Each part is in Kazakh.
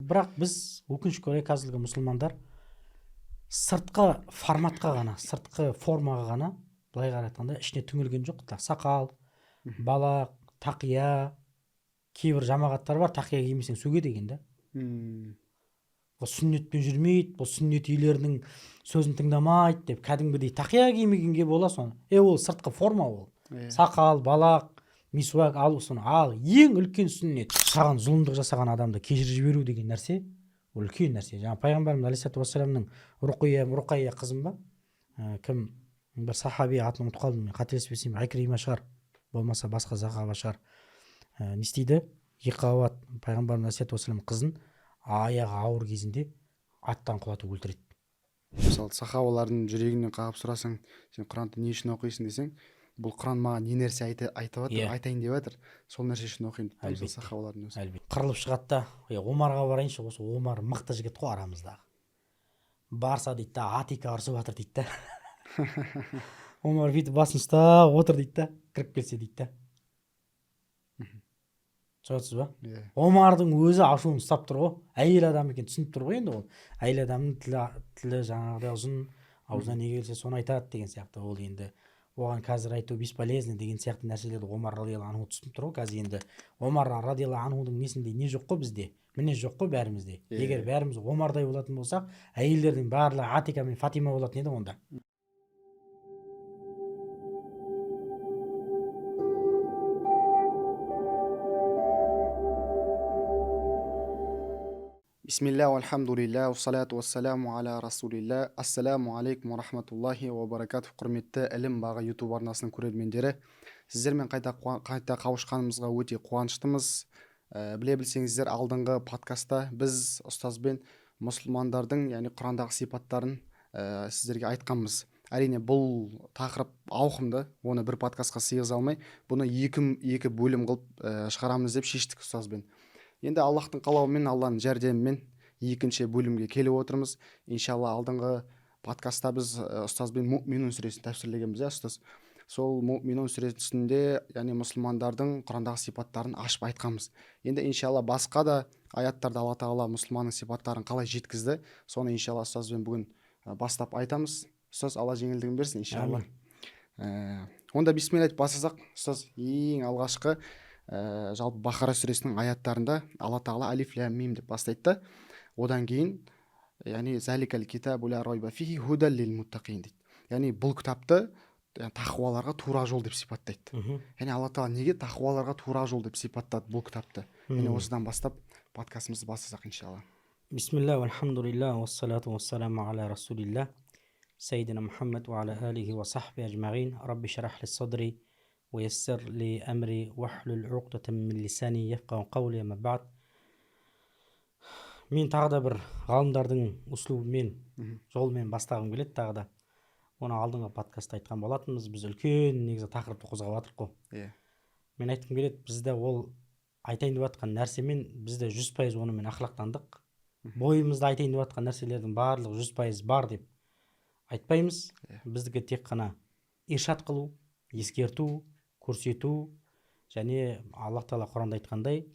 бірақ біз өкінішке орай қазіргі мұсылмандар сыртқы форматқа ғана, сыртқы формаға ғана, былай қарайтқанда ішіне түңілген жоқ. Сақал, балақ, тақия, кейбір жамағаттар бар, тақия кимесең сөге деген да. Бұл сүннетпен жүрмейді, бұл сүннет үйлерінің сөзін тыңдамайды деп кәдімгідей тақия кимегенге бола соны. Ол сыртқы форма ол. Сақал, балақ, мисуак алу соны. Ал ең үлкен сүннет саған зұлымдық жасаған адамды кешіріп жіберу деген нәрсе, ол үлкен нәрсе. Жаңа пайғамбарымыз алейхиссалату вассаламның Руқайя қызым ба? Кім бір сахаби атын ұмытып қалдым, мен қателеспесем Икрима шығар, болмаса басқа сахаба шығар. Не істейді? Иқауат пайғамбарымыз алейхиссалату вассалам қызын аяғы ауыр кезінде аттан құлатып өлтіреді. Мысалы сахабалардың жүрегінен қағып сұрасаң, сен Құранды не үшін оқисың десең, бұл Құран маған не нәрсе айтып жатыр, айтайын деп жатыр, сол нәрсе үшін оқимын дейді сахабалардың өзі. Қырылып шығады да, Омарға барайыншы, осы Омар мықты жігіт қой арамыздағы. Барса дейді да, Атика ұрсып жатыр дейді да. Омар бүйтіп басын ұстап отыр дейді да, кіріп келсе дейді да. Түсінесіз ба? Омардың өзі ашуын ұстап тұр ғой. Әйел адам екен, түсініп тұр ғой енді ол. Әйел адамның тілі жаңағыдай ұзын, аузына не келсе соны айтады деген сияқты. Ол енді оған қазір айту бесполезно деген сияқты нәрселерді Омар радиаллаху анху түсініп тұр ғой. Қазір енді Омар радиаллаху анхудың несінде не жоқ қой бізде? Міне жоқ қой бәрімізде. Егер бәріміз Омардай болатын болсақ, әйелдердің барлығы Атика мен Фатима болатын еді онда. Бисмилля, алхамдулилля, уссалату вассаламу аля расулилля. Ассаламу алейкум ва рахматуллахи ва баракатух. Құрметті ілім бағы YouTube арнасының көрермендері, сіздермен қайта қауышқанымызға өте қуаныштымыз. Біле білсеңіздер, алдыңғы подкастта біз ұстазбен мұсылмандардың, яғни Құрандағы сипаттарын сіздерге айтқанбыз. Әрине бұл тақырып ауқымды, оны бір подкастқа сыйғыза алмай, бұны екі бөлім қылып шығарамыз деп шештік ұстазбен. Енді Аллахтың қалауымен, Алланың жәрдемімен екінші бөлімге келіп отырмыз. Иншалла алдыңғы подкастта біз ұстазбен Муъминун сүресін тәфсірлегенбіз, ұстаз. Сол Муъминун сүресінде, яғни мұсылмандардың Құрандағы сипаттарын ашып айтқанбыз. Енді иншалла басқа да аяттарда Алла Тағала мұсылманның сипаттарын қалай жеткізді, соны иншалла ұстазбен бүгін бастап айтамыз. Ұстаз, Алла жеңілдігін берсін иншалла. Онда бисмилла айтып бастасақ, ұстаз, ең алғашқы жалпы Бақара сүресінің аяттарында Алла Тағала алиф лам мим деп бастайды. Одан кейін, яғни заликал китабу ла райба фихи худал лил муттақин дейді. Яғни бұл кітапты тақуаларға тура жол деп сипаттайды. Яғни Алла Тағала неге тақуаларға тура жол деп сипаттады бұл кітапты? Яғни осыдан бастап подкастымызды бастасақ иншалла. Бисмилля, алхамдулилля, уассалату уассаламу аля расулилля, сайидина Мухаммад ва аля алихи ва сахби ажмағин, рабби шарах ли садри, ويسر لي أمري واحلل عقدة من لساني يفقهوا قولي أما بعد. Мен тағы да бір ғалымдардың услубымен, жолымен бастағым келеді тағы да. Оны алдыңғы подкастта айтқан болатынбыз. Біз үлкен негізі тақырыпты қозғап жатырмық қой. Мен айтқым келеді, бізде ол айтайын деп жатқан нәрсемен бізде 100% онымен ақылақтандық. Бойымызда айтайын деп жатқан нәрселердің барлығы 100% бар деп айтпаймыз. Біздікі тек қана иршат қылу, ескерту, көрсету, және Аллах Тағала Құранда айтқандай,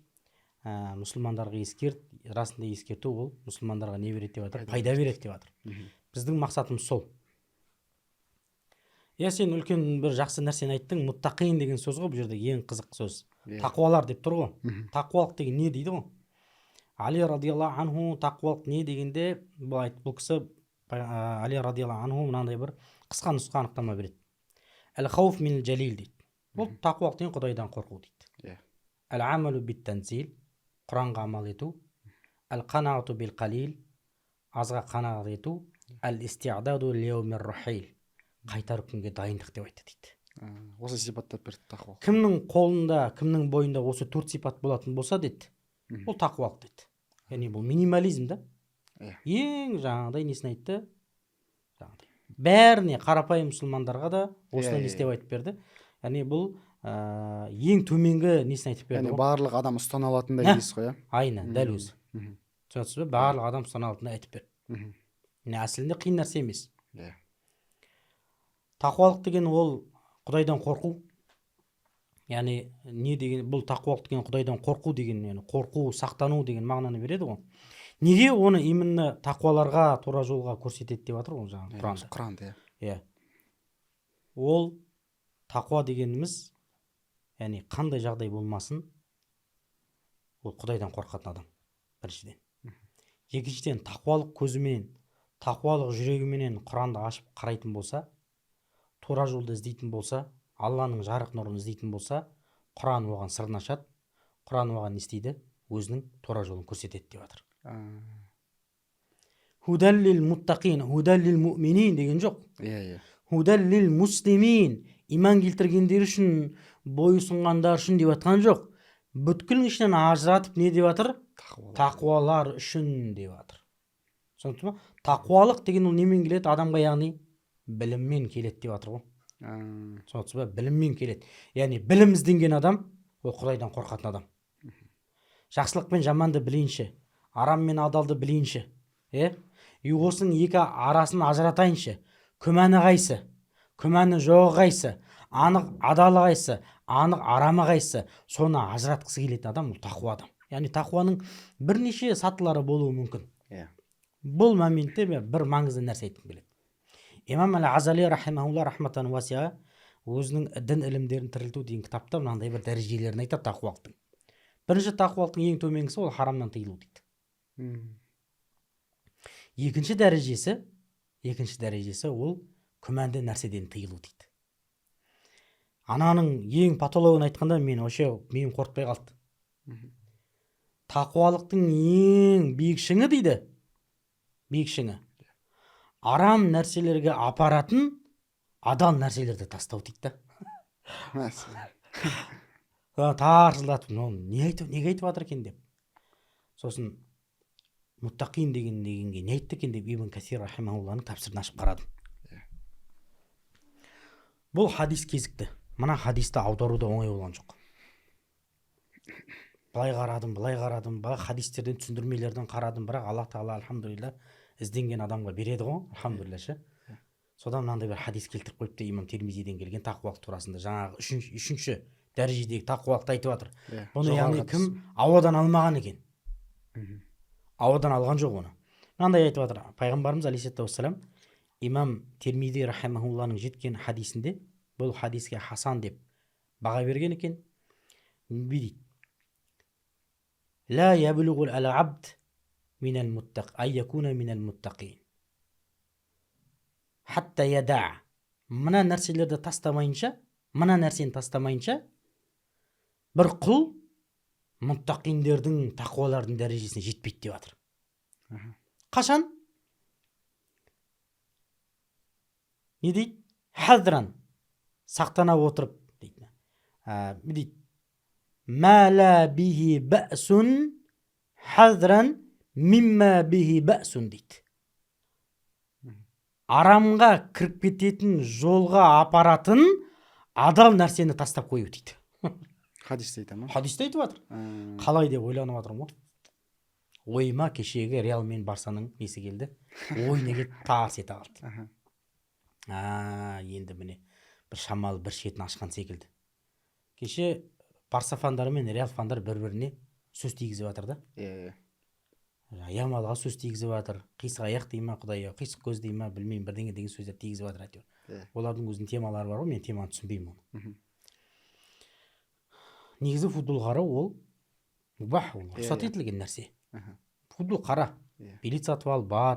мұсылмандарға ескерт, расында ескерту ол мұсылмандарға не береді деп жатыр? Пайда береді деп жатыр. Біздің мақсатымыз сол. Сен үлкен бір жақсы нәрсені айттың, муттақин деген сөз ғой, бұл жерде ең қызық сөз. Тақуалар деп тұр ғой. Тақуалық деген не дейді ғой? Али радиаллаху анху тақуалық не дегенде, бұл кісі Али радиаллаху анху мынандай бір қысқа нұсқа анықтама береді. Әл-хауф мин жәлил дейді. Бұл тақуалық деген Құдайдан қорқу дейді. Әл-амалу бит-танзил, Құранға амал ету. Әл-қанаату бил-қалил, азға қанағат ету. Әл-истиъдаду лияумир-рахил, қайтар күнге дайындық деп айтты дейді. Осы сипаттап берді тақуалық. Кімнің қолында, кімнің бойында осы 4 сипат болатын болса дейді, бұл тақуалық дейді. Яғни бұл минимализм да. Ең жаңағыдай несін айтты? Бәріне қарапайым мұсылмандарға да осыны не істеп айтып берді. Яғни бұл ең төменгі несін айтып берді. Яғни барлық адам ұстана алатындай дейсіз ғой, иә? Айна, дәл өзі. Түсінесіз бе? Барлық адам ұстана алатындай айтып берді. Әсілінде қиын нәрсе емес. Тақуалық деген ол Құдайдан қорқу. Яғни не деген, бұл тақуалық деген Құдайдан қорқу деген, қорқу, сақтану деген мағынаны береді ғой. Неге оны именно тақуаларға, тура жолға көрсетеді деп жатыр ол жаңағы Құранда. Құранда, Иә. Ол тақуа дегеніміз, яғни қандай жағдай болмасын, ол Құдайдан қорқатын адам, біріншіден. Екіншіден, тақуалық көзімен, тақуалық жүрегіменен Құранды ашып қарайтын болса, тура жолды іздейтін болса, Алланың жарық нұрын іздейтін болса, Құран оған сырын ашады, Құран оған не істейді? Өзінің тура жолын көрсетеді деп жатыр. Худаллил муттақин, худаллил муъминин деген жоқ. Иә. Худаллил муслимин, иман келтіргендер үшін, бойұсынғандар үшін деп жатқан жоқ. Бүткілдің ішінен ажыратып не деп жатыр? Тақуалар үшін деп жатыр. Түсінікті ме? Тақуалық деген ол немен келеді? Адамға яғни біліммен келеді деп жатыр ғой. Түсінікті ме? Біліммен келеді. Яғни білім ізденген адам ол Құдайдан қорқатын адам. Жақсылық пен жаманды білейінші, арам мен адалды білейінші. Осының екі арасын ажыратайыншы. Күмәні қайсы? Күмәні жоғы қайсы? Анық адалы қайсы? Анық арамы қайсы? Соны ажыратқысы келетін адам ол тақуа адам. Яғни тақуаның бірнеше сатылары болуы мүмкін. Бұл моментте бір маңызды нәрсе айтқым келеді. Имам Әл-Ғазали рахимахулла рахматан уасиға өзінің дін ілімдерін тірілту деген кітапта мынандай бір дәрежелерін айтады тақуалықтың. Бірінші, тақуалықтың ең төменгісі ол харамнан тыйылу дейді. Екінші дәрежесі ол күмәнді нәрседен тыйылу дейді. Ананың ең патологын айтқанда мен қорытпай қалды. Тақуалықтың ең биік шыңы дейді. Биік шыңы. Арам нәрселерге апаратын адал нәрселерді тастау дейді. Тарсылдатып, неге айтып жатыр екен деп. Сосын мұттақин дегенге не айтты екен деп Ибн Касир рахимахулланың тәпсірін ашып қарадым. Бұл хадис кезікті. Мына хадисті аударуда оңай болған жоқ. Былай қарадым, хадистерден, түсіндірмелерден қарадым, бірақ Аллах Тағала альхамдулилля ізденген адамға береді ғой, альхамдулилля ше. Содан мынандай бір хадис келтіріп қойыпты имам Тирмизиден келген тақуалық турасында, жаңағы үшінші дәрежедегі тақуалықты айтып жатыр. Бұны яғни кім ауадан алмаған екен. Ауадан алған жоқ оны. Мынандай айтып жатыр. Пайғамбарымыз алейхиссалату вассалам имам Тирмизи рахимахулланың жеткен хадисінде бұл хадиске хасан деп баға берген екен. Дейді. Ла яблугул ал-абд минал муттақ, ай якуна минал муттақин. Хатта яда. Мына нәрселерді тастамайынша, бір құл мұттақиндердің, тақуалардың дәрежесіне жетпейді деп жатыр. Қашан? Не дейді? Хадран. Сақтана отырып дейді. Дейді. Ма ла бихи бәсун хадран мимма бихи бәсун дейді. Арамға кіріп кететін, жолға апаратын адал нәрсені тастап қою дейді. Хадисте айтады ма? Хадисте айтып жатыр. Қалай деп ойланып жатырмын ғой. Ойыма кешегі Реал мен Барсаның несі келді. Ойына келіп тарс ете қалды. Енді міне бір шамалы бір шетін ашқан секілді. Кеше Барса фандары мен Реал фандары бір-біріне сөз тигізіп жатыр да. Ямалға сөз тигізіп жатыр. Қисық аяқ дей ма, Құдай, қисық көз дей ма, білмеймін, бірдеңе деген сөздер тигізіп жатыр әйтеуір. Олардың өзінің темалары бар ғой, мен теманы түсінбеймін оны. Негізі футбол қарау ол рұқсат етілген нәрсе. Футбол қара, билет сатып ал бар.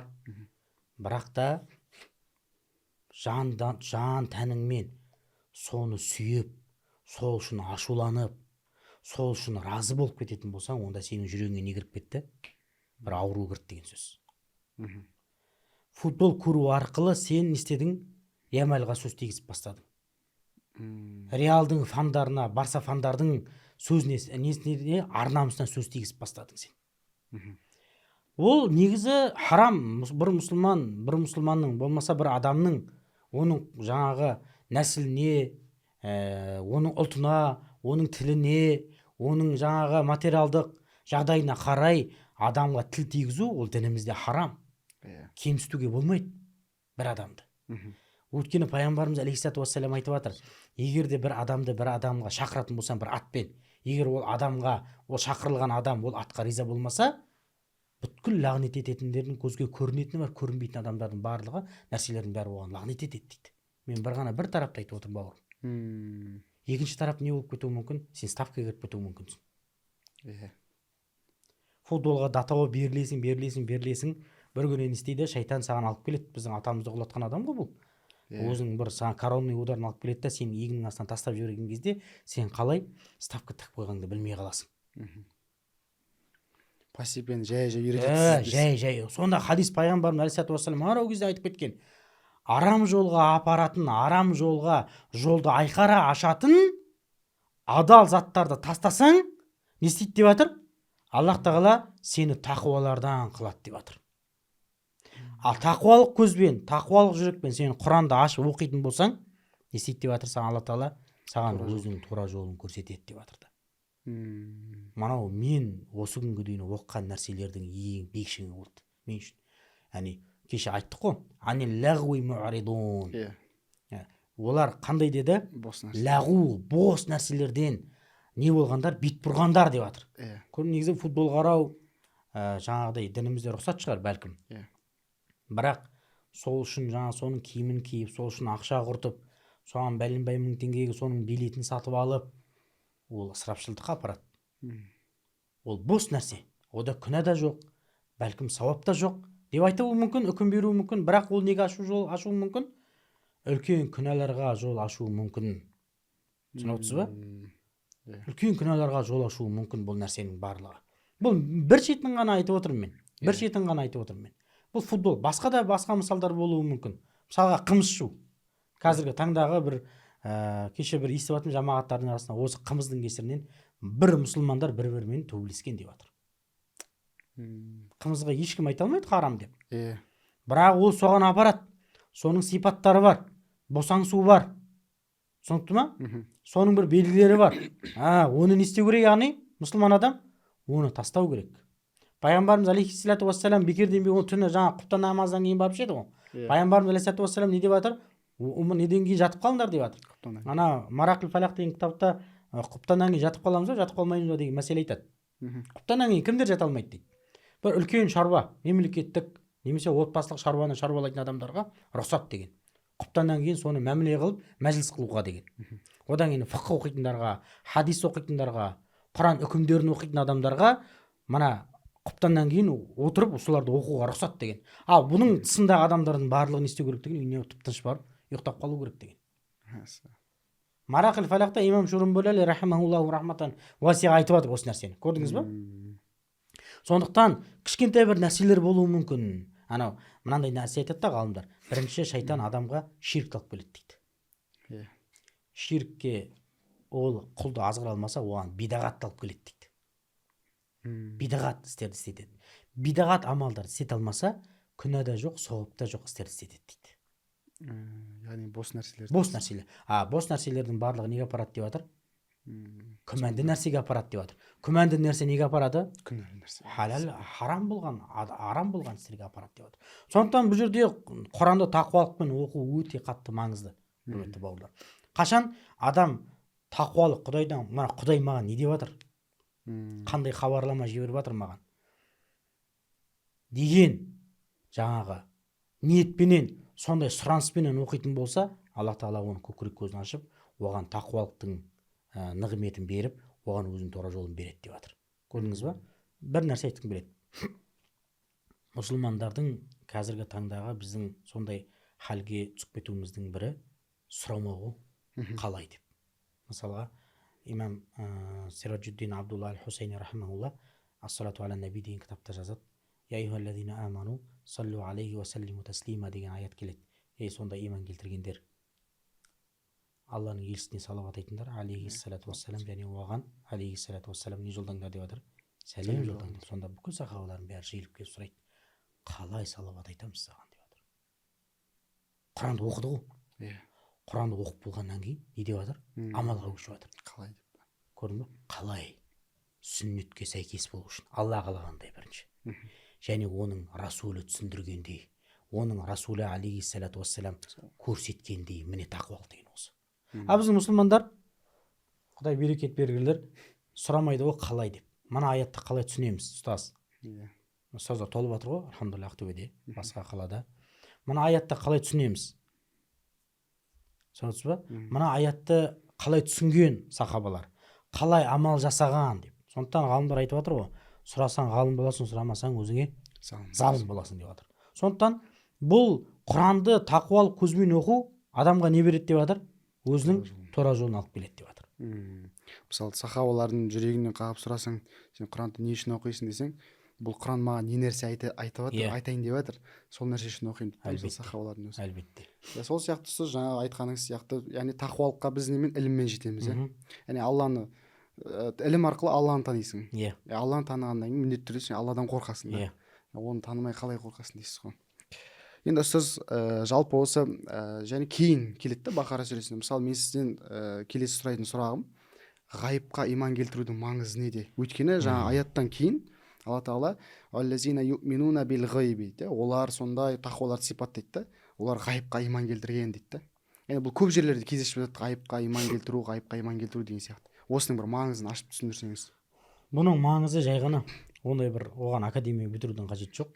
Бірақ та жан тәніңмен соны сүйіп, сол үшін ашуланып, сол үшін разы болып кететін болсаң, онда сенің жүрегіңе не кіріп кетті? Бір ауру кірді деген сөз. Футбол көру арқылы сен не істедің? Ямалға сөз тигізіп бастадың. Реалдың фандарына, Барса фандардың сөзіне, ар-намысына сөз тигізіп бастадың сен. Ол негізі харам. Бір мұсылманның болмаса бір адамның оның жаңағы нәсіліне, оның ұлтына, оның тіліне, оның жаңағы материалдық жағдайына қарай адамға тіл тигізу ол дінімізде харам. Кемсітуге болмайды бір адамды. Өйткені пайғамбарымыз алейхиссалату вассалам айтып жатыр, егер де бір адамға шақыратын болсаң бір атпен, егер ол адамға, ол шақырылған адам ол атқа риза болмаса, бүткіл лағнет ететіндердің көзге көрінетіні бар, көрінбейтін адамдардың барлығы, нәрселердің бәрі оған лағнет етеді дейді. Мен бір тарапты айтып отырмын бауырым. Екінші тарап не болып кетуі мүмкін? Сен ставкаға кіріп кетуі мүмкінсің. Футболға датаға берілесің. Бір күні не істейді? Шайтан саған алып келеді. Біздің атамызды құлатқан адам ғой бұл. Өзінің бір саған коронный ударын алып келеді да, сен егіннің астынан тастап жіберген кезде сен қалай ставка тығып қойғаныңды білмей қаласың. Постепенно жай үйретесіз. Жай. Сонда хадис пайғамбарымыз алейхиссалату вассалам анау кезде айтып кеткен. Арам жолға апаратын, арам жолға жолды айқара ашатын адал заттарды тастасаң, не істейді деп жатыр? Аллах тағала сені тақуалардан қылады деп жатыр. Ал тақуалық көзбен, тақуалық жүрекпен сен Құранды ашып оқитын болсаң, не істейді деп жатыр? Алла тағала саған өзінің тура жолын көрсетеді деп жатыр. Манау мен осы күнге дейін оқыған нәрселердің ең биік шыңы болды мен үшін. Яғни кеше айттық қой, анил лағуи муаридун. Олар қандай деді? Лағу, бос нәрселерден не болғандар? Бет бұрғандар деп жатыр. Негізі футбол қарау жаңағыдай дінімізде рұқсат шығар бәлкім. Бірақ сол үшін соның киімін киіп, сол үшін ақша құртып, соған бәленбай мың теңгеге соның билетін сатып алып, ол ысырапшылдыққа апарады. Ол бос нәрсе. Ода күнә да жоқ, бәлкім сауап та жоқ деп айтуы мүмкін, үкім беруі мүмкін, бірақ ол неге ашуы мүмкін? Үлкен күнәларға жол ашуы мүмкін. Түсініп отырсыз ба? Үлкен күнәларға жол ашуы мүмкін бұл нәрсенің барлығы. Бұл бір шетін ғана айтып отырмын мен. Бұл футбол, басқа мысалдар болуы мүмкін. Мысалға қымыз ішу. Қазіргі таңдағы кеше бір естіп жатырмын жамағаттардың арасында, осы қымыздың кесірінен бір мұсылмандар бір-бірімен төбелескен деп жатыр. Қымызға ешкім айта алмайды харам деп. Бірақ ол соған апарады. Соның сипаттары бар, босаңсу бар. Түсінікті ма? Соның бір белгілері бар. Оны не істеу керек, яғни мұсылман адам оны тастау керек. Пайғамбарымыз алейхиссалату вассалам бекерден бе оны түні құптан намаздан кейін барып еді ғой. Пайғамбарымыз алейхиссалату вассалам не деп жатыр? Неден кейін жатып қалыңдар деп жатыр. Марақил фалақ деген кітапта құптаннан кейін жатып қаламыз ба, жатып қалмаймыз ба деген мәселе айтады. Құптаннан кейін кімдер жата алмайды дейді. Бір үлкен шаруа, мемлекеттік немесе отбасылық шаруаны шаруалайтын адамдарға рұқсат деген. Құптаннан кейін соны мәміле қылып мәжіліс қылуға деген. Одан кейін фиқх оқитындарға, хадис оқитындарға, Құран үкімдерін оқитын адамдарға мына құптаннан кейін отырып соларды оқуға рұқсат деген. Ал бұның тысындағы адамдардың барлығы не істеу керек деген, үйіне тыныш барып ұйықтап қалу керек деген. Марақил фалақта имам Шурумбулали рахимахуллаху рахматан васиға айтып жатыр осы нәрсені. Көрдіңіз ба? Сондықтан кішкентай бір нәрселер болуы мүмкін. Мынандай нәрсе айтады да ғалымдар. Бірінші, шайтан адамға ширк алып келеді дейді. Ширкке ол құлды азғыра алмаса, оған бидағат алып келеді дейді. Бидағат істерді істетеді. Бидағат амалдар істете алмаса, күнә да жоқ, сауап та жоқ істерді істетеді дейді. Яғни бос нәрселер. Бос нәрселердің барлығы неге апарады деп жатыр? Күмәнді нәрсеге апарады деп жатыр. Күмәнді нәрсе неге апарады? Күнәлі нәрсе. Халал, арам болған істерге апарады деп жатыр. Сондықтан бұл жерде Құранды тақуалықпен оқу өте қатты маңызды. Құрметті бауырлар. Қашан адам тақуалық Құдайдан, Құдай маған не деп жатыр? Қандай хабарлама жіберіп жатыр маған? Деген жаңағы ниетпенен, сондай сұраныспенен оқитын болса, Алла тағала оның көкірек көзін ашып, оған тақуалықтың нығметін беріп, оған өзінің тура жолын береді деп жатыр. Көрдіңіз ба? Бір нәрсе айтқым келеді. Мұсылмандардың қазіргі таңдағы біздің сондай халге түсіп кетуіміздің бірі сұрамау қалай деп. Мысалға, имам Сираджуддин Абдулла аль-Хусайни рахимахулла ас-салату аля наби деген кітапта жазады. Я айюхаллазина аману саллу алейхи ва саллиму таслима деген аят келеді. Сонда иман келтіргендер, Алланың елшісіне салауат айтыңдар, алейхиссалату вассалам, және оған алейхиссалату вассалам не жолдаңдар деп жатыр? Сәлем жолдаңдар. Сонда бүкіл сахабалардың бәрі жиылып келіп сұрайды, қалай салауат айтамыз саған деп жатыр. Құранды оқыды ғой. Құранды оқып болғаннан кейін не деп жатыр? Амалға көшіп жатыр. Қалай деп. Көрдің бе? Қалай? Сүннетке сәйкес болу үшін. Алла қалағандай бірінші. Және оның расулы түсіндіргендей, оның расулы алейхиссалату вассалам көрсеткендей, міне тақуалық деген осы. Біздің мұсылмандар, Құдай берекет бергілер, сұрамайды ғой қалай деп. Мына аятты қалай түсінеміз, ұстаз? ұстаздар толып жатыр ғой, альхамдулилля, Ақтөбеде, басқа қалада. Мына аятты қалай түсінеміз? Түсінесіз ба? Мына аятты қалай түсінген сахабалар, қалай амал жасаған деп. Сондықтан ғалымдар айтып жатыр ғой, сұрасаң ғалым боласың, сұрамасаң өзіңе залым боласың деп жатыр. Сондықтан бұл Құранды тақуалық көзбен оқу адамға не береді деп жатыр? Өзінің тура жолын алып келеді деп жатыр. Мысалы, сахабалардың жүрегінен қағып сұрасаң, сен Құранды не үшін оқисың десең, бұл Құран маған не нәрсе айтып жатыр, айтайын деп жатыр, сол нәрсе үшін оқимын дейді сахабалардың өзі. Әлбетте. Сол сияқты сіз жаңа айтқаныңыз сияқты, яғни тақуалыққа біз немен, іліммен жетеміз, яғни Алланы, ілім арқылы Алланы танисың. Алланы танығаннан кейін міндетті түрде сен Алладан қорқасың да. Оны танымай қалай қорқасың дейсіз ғой. Енді сіз жалпы осы және кейін келеді Бақара сүресіне. Мысалы, мен сізден келесі сұрайтын сұрағым, ғайыпқа иман келтірудің маңызы неде? Өйткені жаңа аяттан кейін Алла Тағала «Аллазина юъминуна бил ғайби» дейді. Олар сондай тақуаларды сипаттайды да, олар ғайыпқа иман келтірген дейді. Яғни бұл көп жерлерде кездесіп жатады, ғайыпқа иман келтіру деген сияқты. Осының бір маңызын ашып түсіндірсеңіз. Бұның маңызы жай ғана, ондай бір оған академия бітірудің қажеті жоқ.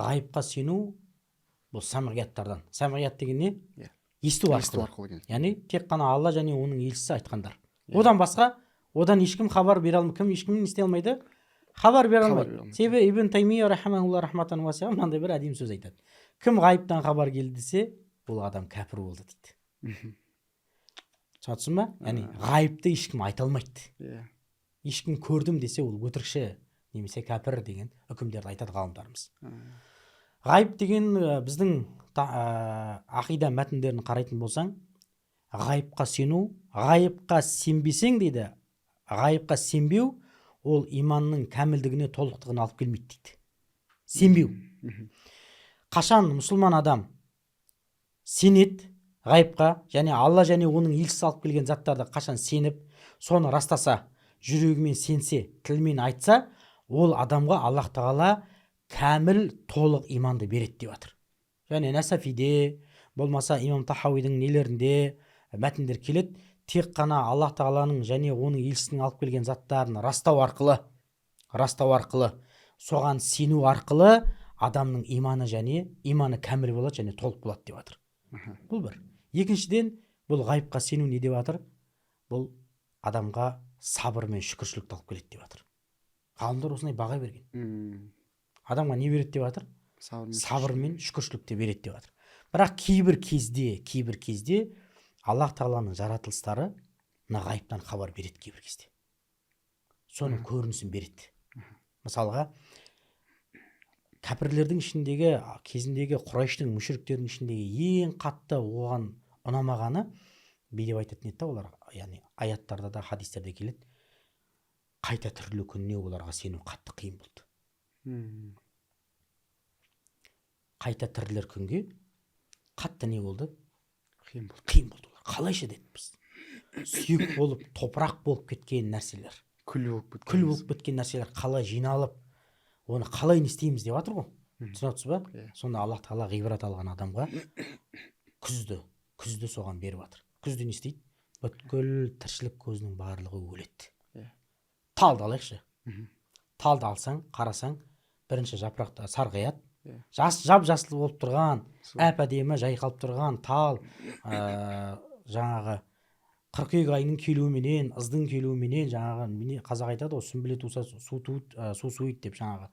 Ғайыпқа сену бұл самғияттардан. Самғият деген не? Есту арқылы. Яғни тек қана Алла және оның елшісі айтқандар. Одан басқа, одан ешкім хабар бере алмайды. Кім ешкім істей алмайды? Хабар бере алмайды. Себебі Ибн Таймия рахимахуллах рахматан уасиға мынандай бір әдемі сөз айтады. Кім ғайыптан хабар келді десе, ол адам кәпір болды дейді. Түсінесің ба? Яғни ғайыпты ешкім айта алмайды. Ешкім көрдім десе, ол өтірікші немесе кәпір деген үкімдерді айтады ғалымдарымыз. Ғайып деген біздің ақида мәтіндерін қарайтын болсаң, ғайыпқа сену, ғайыпқа сенбесең дейді, ғайыпқа сенбеу ол иманның кәмілдігіне, толықтығына алып келмейді дейді. Сенбеу. Қашан мұсылман адам сенеді ғайыпқа, және Алла және оның елшісі алып келген заттарды қашан сеніп, соны растаса, жүрегімен сенсе, тілмен айтса, ол адамға Аллах Тағала кәміл толық иманды береді деп жатыр. Және Насафиде, болмаса имам Тахауидің нелерінде мәтіндер келеді, тек қана Аллах Тағаланың және оның елшісінің алып келген заттарын растау арқылы, соған сену арқылы адамның иманы кәміл болады және толық болады деп жатыр. Бұл бір. Екіншіден, бұл ғайыпқа сену не деп жатыр? Бұл адамға сабыр мен шүкіршілікті алып келеді деп жатыр. Ғалымдар осындай баға берген. Адамға не береді деп жатыр? Сабыр мен шүкіршілікті береді деп жатыр. Бірақ кейбір кезде Аллах Тағаланың жаратылыстары ғайыптан хабар береді кейбір кезде. Соның көрінісін береді. Мысалға, кәпірлердің ішіндегі, кезіндегі Құрайштың, мүшриктердің ішіндегі ең қатты оған ұнамағаны, бейдеп айтатын еді олар, яғни аяттарда да, хадистерде келеді, қайта тірілу күніне оларға сену қатты қиын болды. Қайта тірілер күнге қатты не болды? Қиын болды. Қалайша деді біз. Сүйек болып, топырақ болып кеткен нәрселер, күл болып кеткен нәрселер қалай жиналып, оны қалай не істейміз деп жатыр ғой. Түсінесіз ба? Сонда Аллах Тағала ғибрат алған адамға күзді соған беріп жатыр. Күзді не істейді? Бүткіл тіршілік көзінің барлығы өледі. Талды алайықшы. Талды алсаң, қарасаң, бірінші жапырақта сарғаят, жап-жасыл болып тұрған, әп-әдемі жайқалып тұрған тал, жаңағы қыркүйек айының келуіменен, ыздың келуіменен, жаңағы қазақ айтады ғой, сүмбіле туса су суиды деп, жаңағы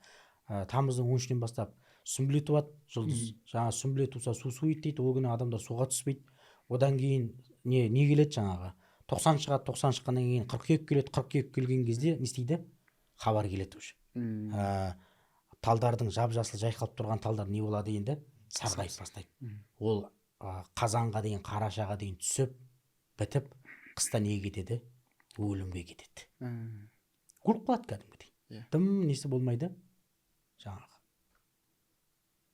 тамыздың 13-нен бастап сүмбіле туады, жұлдыз. Жаңағы сүмбіле туса су суиды дейді, ол күні адамдар суға түспейді. Одан кейін не келеді жаңағы? 90 шығады, 90 шыққаннан кейін қыркүйек келеді, қыркүйек келген кезде не істейді? Хабар келеді уже. Талдардың жап-жасыл жайқалып тұрған талдар не болады енді? Сарғайып бастайды. Ол қазанға дейін, қарашаға дейін түсіп, бітіп, қыста неге кетеді? Өлімге кетеді. Өліп қалады кәдімгідей. Тым несі болмайды? Жаңағы.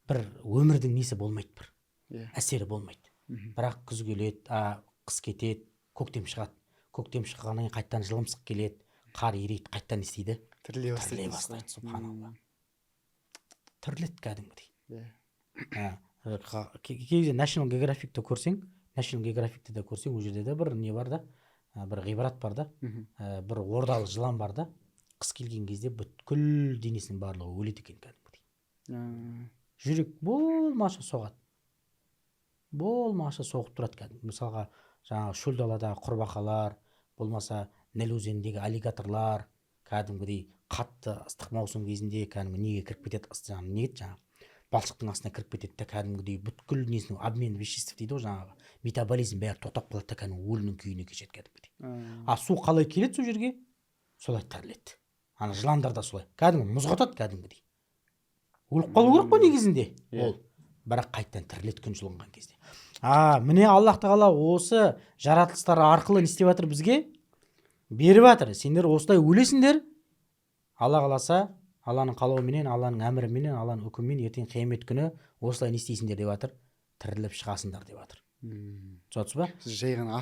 Бір өмірдің несі болмайды бір. Әсері болмайды. Бірақ күз келеді, қыс кетеді, көктем шығады. Көктем шыққаннан кейін қайттан жылымсық келеді, қар ерейді, қайттан істейді? Тіріле бастайды. Субханалла. Тіріледі кәдімгідей. Кейде National Geographic'ті көрсең, ол жерде де бір не бар да, бір ғибрат бар да, бір ордалы жылан бар да, қыс келген кезде бүткіл денесінің барлығы өледі екен кәдімгідей. Жүрек болмашы соғады, болмашы соғып тұрады кәдімгі. Мысалға жаңағы шөл даладағы құрбақалар, болмаса Ніл өзеніндегі аллигаторлар кәдімгідей қатты ыстық маусым кезінде кәдімгі неге кіріп кетеді, жаңағы балшықтың астына кіріп кетеді да кәдімгідей бүткіл несінің обмен веществ дейді ғой, жаңағы метаболизм бәрі тоқтап қалады да кәдімгі өлінің күйіне кешеді кәдімгідей. А су қалай келеді сол жерге? Солай тіріледі. Ана жыландар да солай кәдімгі мұз қатады кәдімгідей. Өліп қалу керек қой негізінде ол, бірақ қайтадан тіріледі күн жылынған кезде. Міне Аллах тағала осы жаратылыстар арқылы не істеп жатыр бізге? Беріп жатыр. Сендер осылай өлесіңдер. Алла қаласа, Алланың қалауыменен, Алланың әміріменен, Алланың үкімімен ертең қиямет күні осылай не істейсіңдер деп жатыр. Тіріліп шығасыңдар деп жатыр. Түсінесіз ба? Сіз жай ғана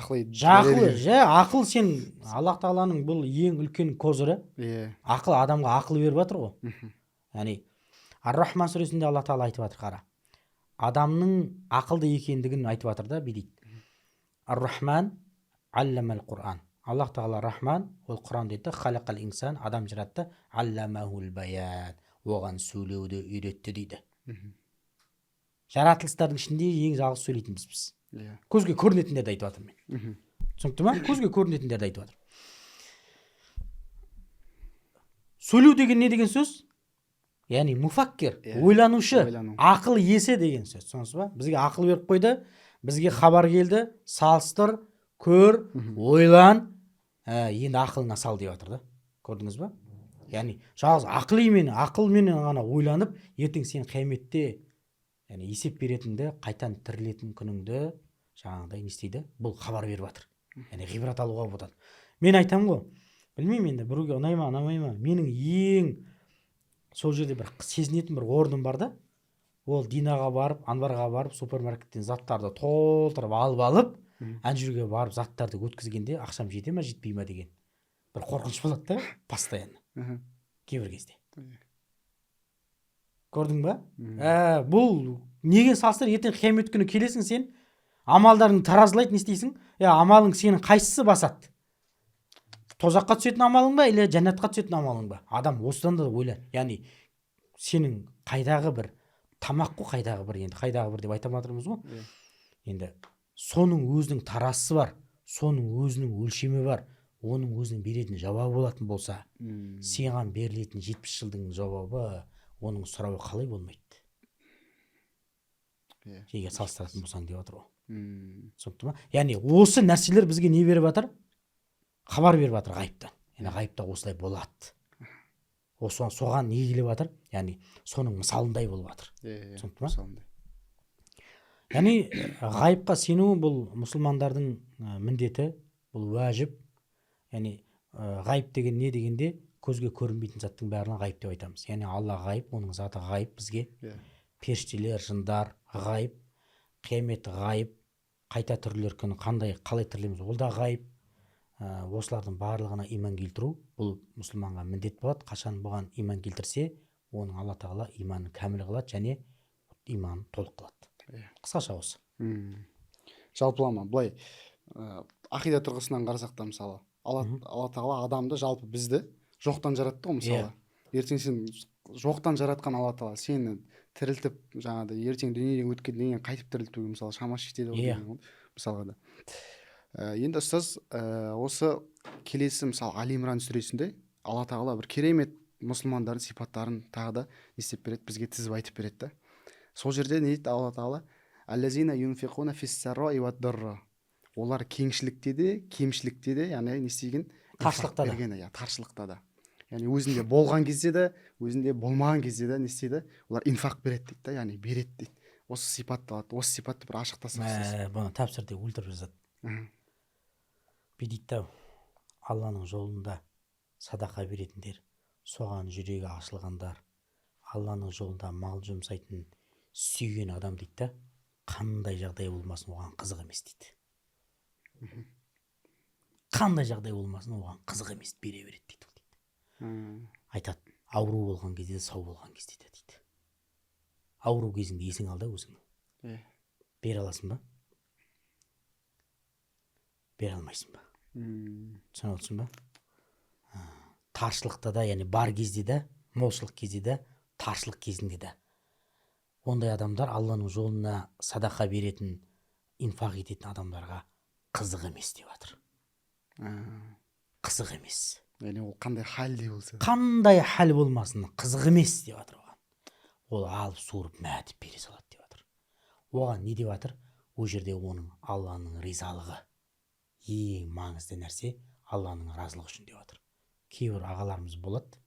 ақыл сен Аллах тағаланың бұл ең үлкен козыры. Ақыл адамға ақыл беріп жатыр ғой. Яғни Ар-Рахман сүресінде Алла тағала айтып жатыр, қара. Адамның ақылды екендігін айтып жатыр да, бүй дейді. Ар-Рахман алламал Құран. Аллах тағала Рахман, ол Құран дейді. Халақал инсан, адам жаратты. Алламахул баян, оған сөйлеуді үйретті дейді. Жаратылыстардың ішінде ең жалғыз сөйлейтінбіз біз. Көзге көрінетіндерді айтып жатыр мен. Түсінікті ма? Көзге көрінетіндерді айтып жатыр. Сөйлеу деген не деген сөз? Яғни муфаккер, ойланушы, ақыл есе деген сөз. Түсінесіз ба? Бізге ақыл беріп қойды, бізге хабар келді, салыстыр, көр, ойлан, енді ақылыңа сал деп жатыр да. Көрдіңіз ба? Яғни жалғыз ақылменен ғана ойланып, ертең сен қияметте есеп беретінді, қайтан тірілетін күніңді жаңағыдай не істейді? Бұл хабар беріп жатыр. Яғни ғибрат алуға болады. Мен айтамын ғой, білмеймін енді біреуге ұнай ма, ұнамай ма, менің ең сол жерде бір сезінетін бір орным бар да. Ол Динаға барып, Анварға барып, супермаркеттен заттарды толтырып алып, ана жерге барып заттарды өткізгенде ақшам жете ме, жетпей ме деген бір қорқыныш болады да, постоянно. Кейбір кезде. Көрдің ба? Бұл неге салыстыр, ертең қиямет күні келесің сен, амалдарыңды таразылайды, не істейсің? Амалың сенің қайсысы басады? Тозаққа түсетін амалың ба, или жәннатқа түсетін амалың ба? Адам осыдан да ойлан. Яғни сенің қайдағы бір тамақ қой, қайдағы бір, енді қайдағы бір деп айта жатырмыз ғой. Енді соның өзінің тарасы бар, соның өзінің өлшемі бар, оның өзінің беретін жауабы болатын болса, сенған берілетін 70 жылдың жауабы, оның сұрауы қалай болмайды? Егер салыстыратын болсаң деп жатыр ғой. Түсінікті ма? Яғни осы нәрселер бізге не беріп жатыр? Хабар беріп жатыр ғайыптан. Яғни ғайыпта осылай болады. Соған не келіп жатыр? Яғни соның мысалындай болып жатыр. Түсінікті ма? Яғни ғайыпқа сену бұл мұсылмандардың міндеті, бұл уәжіп. Яғни ғайып деген не дегенде көзге көрінбейтін заттың бәріне ғайып деп айтамыз. Яғни Алла ғайып, оның заты ғайып бізге. Періштелер, жындар ғайып, қиямет ғайып, қайта тірілер күні қалай тірілеміз, ол да ғайып. Осылардың барлығына иман келтіру бұл мұсылманға міндет болады. Қашан бұған иман келтірсе, оның Алла тағала иманын кәміл қылады және иманын толық қылады. Қысқаша осы. Жалпылама былай ақида тұрғысынан қарасақ та, мысалы Алла тағала адамды, жалпы бізді жоқтан жаратты ғой, мысалы. Ертең сен жоқтан жаратқан Алла тағала сені тірілтіп, жаңағыдай ертең дүниеден өткеннен кейін қайтып тірілтуге мысалы шамасы жетеді ғой, мысалға да. Енді ұстаз, осы келесі мысалы Али Имран сүресінде Алла тағала бір керемет мұсылмандардың сипаттарын тағы да не істеп береді, бізге тізіп айтып береді да. Сол жерде не дейді Алла тағала? Аллазина юнфиқуна фиссарраи вад-дарра. Олар кеңшілікте де, кемшілікте де, яғни не істеген? Таршылықта да. Яғни өзінде болған кезде де, өзінде болмаған кезде де не істейді? Олар инфақ береді дейді да, яғни береді дейді. Осы сипатты алады. Осы сипатты бір ашықтасақ. Бұны тәпсір деп өлтіріп жазады. Бедейді, Алланың жолында садақа беретіндер, соған жүрегі ашылғандар, Алланың жолында мал жұмсайтын сүйген адам дейді, қандай жағдай болмасын оған қызық емес дейді. Қандай жағдай болмасын оған қызық емес, бере береді дейді. Айтады, ауру болған кезде де, сау болған кезде де дейді. Ауру кезіңде есің алда өзіңнің. Бере аласың ба? Бере алмайсың ба? Түсініп отырсың ба? таршылықта да, яғни бар кезде де, молшылық кезде де, таршылық кезінде де. Ондай адамдар Алланың жолына садақа беретін, инфақ ететін адамдарға қызық емес деп жатыр. Қызық емес. Яғни ол қандай халде болса. Қандай хал болмасын, қызық емес деп жатыр оған. Ол алып суырып мәтіп бере салады деп жатыр. Оған не деп жатыр? Ол жерде оның Алланың ризалығы. Ең маңызды нәрсе Алланың разылығы үшін деп жатыр. Кейбір ағаларымыз болады,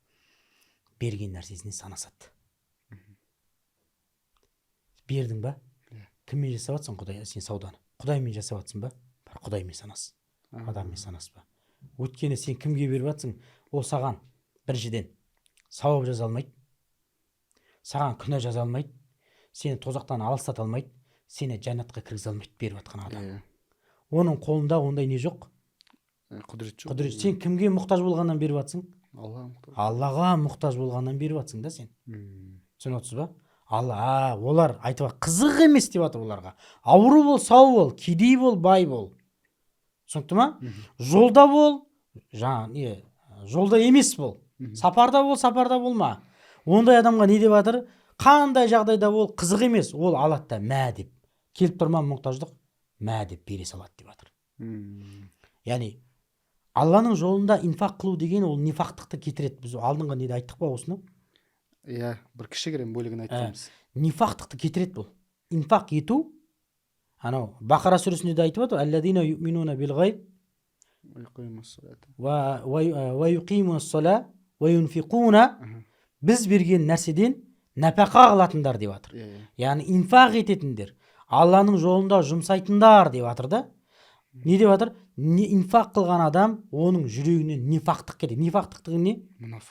берген нәрсесіне санасады. Бердің ба? Кіммен жасап жатсың Құдай, сен сауданы? Құдаймен жасап жатсың ба? Бар Құдаймен санас. Адаммен санас ба? Өйткені сен кімге беріп жатсың? Ол саған біріншіден сауап жаза алмайды, саған күнә жаза алмайды, сені тозақтан алыстата алмайды, сені жәннатқа кіргізе алмайды беріп жатқан адам. Оның қолында ондай не жоқ? Құдірет жоқ. Құдірет. Сен кімге мұқтаж болғаннан беріп жатсың? Аллаға мұқтаж болғаннан беріп жатсың да сен. Түсініп отырсыз ба? Олар айтып қызық емес деп жатыр оларға. Ауру бол, сау бол, кедей бол, бай бол. Түсінікті ма? Жолда бол, жолда емес бол. Сапарда бол, сапарда болма. Ондай адамға не деп жатыр? Қандай жағдайда бол, қызық емес. Ол алады да мә деп. Келіп тұрма мұқтаждық, мә деп бере салады деп жатыр. Яғни Алланың жолында инфақ қылу деген ол нифақтықты кетіреді. Біз алдыңғы неде айттық па осыны? Иә, бір кішігірім бөлігін айтқанбыз. Нифақтықты кетіреді бұл. Инфақ ету, анау Бақара сүресінде де айтып отыр, аллазина юминуна бил гайб ва юқимуссала ва юнфиқуна, біз берген нәрседен нәпақа қылатындар деп жатыр. Яғни инфақ ететіндер, Алланың жолында жұмсайтындар деп жатыр да. Не деп жатыр? Инфақ қылған адам, оның жүрегінен нифақтық кетеді. Нифақтықтығы не?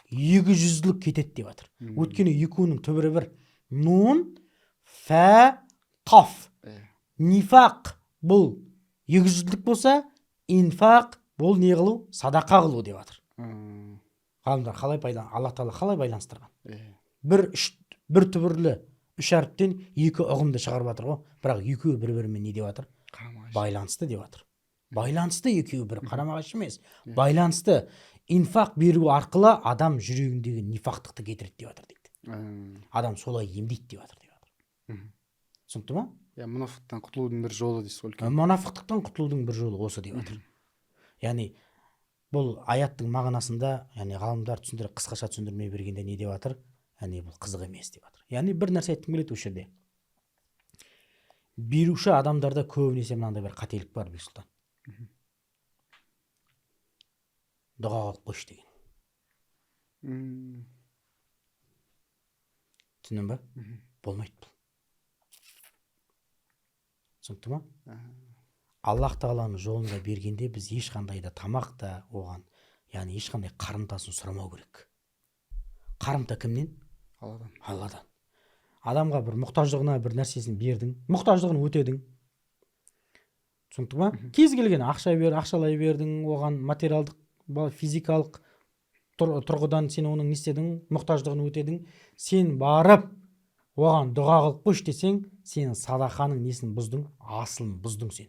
Екі жүзділік кетеді деп жатыр. Өйткені екеуінің түбірі бір. Нун, фә, қаф. Нифақ бұл екі жүзділік болса, инфақ бұл не қылу? Садақа қылу деп жатыр. Ғалымдар Алла Тағала қалай байланыстырған? Бір түбірлі үш әріптен екі ұғымды шығарып жатыр ғой. Бірақ екеуі бір-бірімен не деп жатыр? Байланысты деп жатыр. Байланысты екеуі бір қарама-қайшы емес. Байланысты. Инфақ беру арқылы адам жүрегіндегі нифақтықты кетіреді деп жатыр дейді. Адам солай емдейді деп жатыр. Түсінікті ма? Мұнафықтан құтылудың бір жолы дейсіз ғой. Мұнафықтықтан құтылудың бір жолы осы деп жатыр. Яғни бұл аяттың мағынасында, яғни ғалымдар түсіндіріп, қысқаша түсіндірмей бергенде не деп жатыр? Яғни бұл қызық емес деп жатыр. Яғни бір нәрсе айтқым келеді осы жерде. Беруші адамдарда көбінесе мынандай бір қателік бар, Бексұлтан. Дұға қылып қойшы деген. Түсіндің ба? Болмайды бұл. Түсінікті ма? Аллах Тағаланың жолында бергенде біз ешқандай да тамақ та оған, яғни ешқандай қарымтасын сұрамау керек. Қарымта кімнен? Алладан. Адамға бір мұқтаждығына бір нәрсесін бердің, мұқтаждығын өтедің. Түсінікті ма? Кез келген ақшалай бердің, оған материалдық, физикалық тұрғыдан сен оның не істедің, мұқтаждығын өтедің. Сен барып оған дұға қылып қойшы десең, сен садақаның несін бұздың, асылын бұздың сен.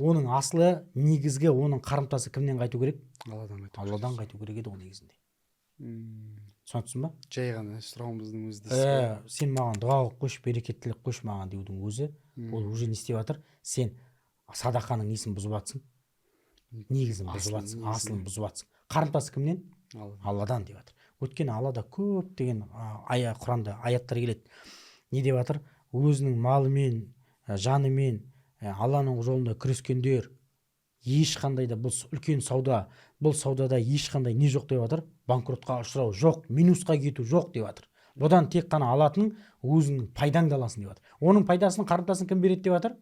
Оның асылы, негізгі оның қарымтасы кімнен қайту керек? Алладан қайту керек еді ол негізінде. Түсінсің ба? Жай ғана сұрауымыздың өзі. Сен маған дұға қылып қойшы, берекеттілік қойшы маған деудің өзі, ол уже не істеп жатыр? Сен садақаның несін бұзып жатсың? Негізін бұзып жатсың, асылын бұзып жатсың. Қарымтасы кімнен? Алладан деп жатыр. Өйткені Аллада көптеген Құранда аяттар келеді. Не деп жатыр? Өзінің малымен, жанымен Алланың жолында күрескендер ешқандай да бұл үлкен сауда, бұл саудада ешқандай не жоқ деп жатыр? Банкротқа ұшырау жоқ, минусқа кету жоқ деп жатыр. Бұдан тек қана алатын өзінің пайдаңды аласың деп жатыр. Оның пайдасын, қарымтасын кім береді деп жатыр?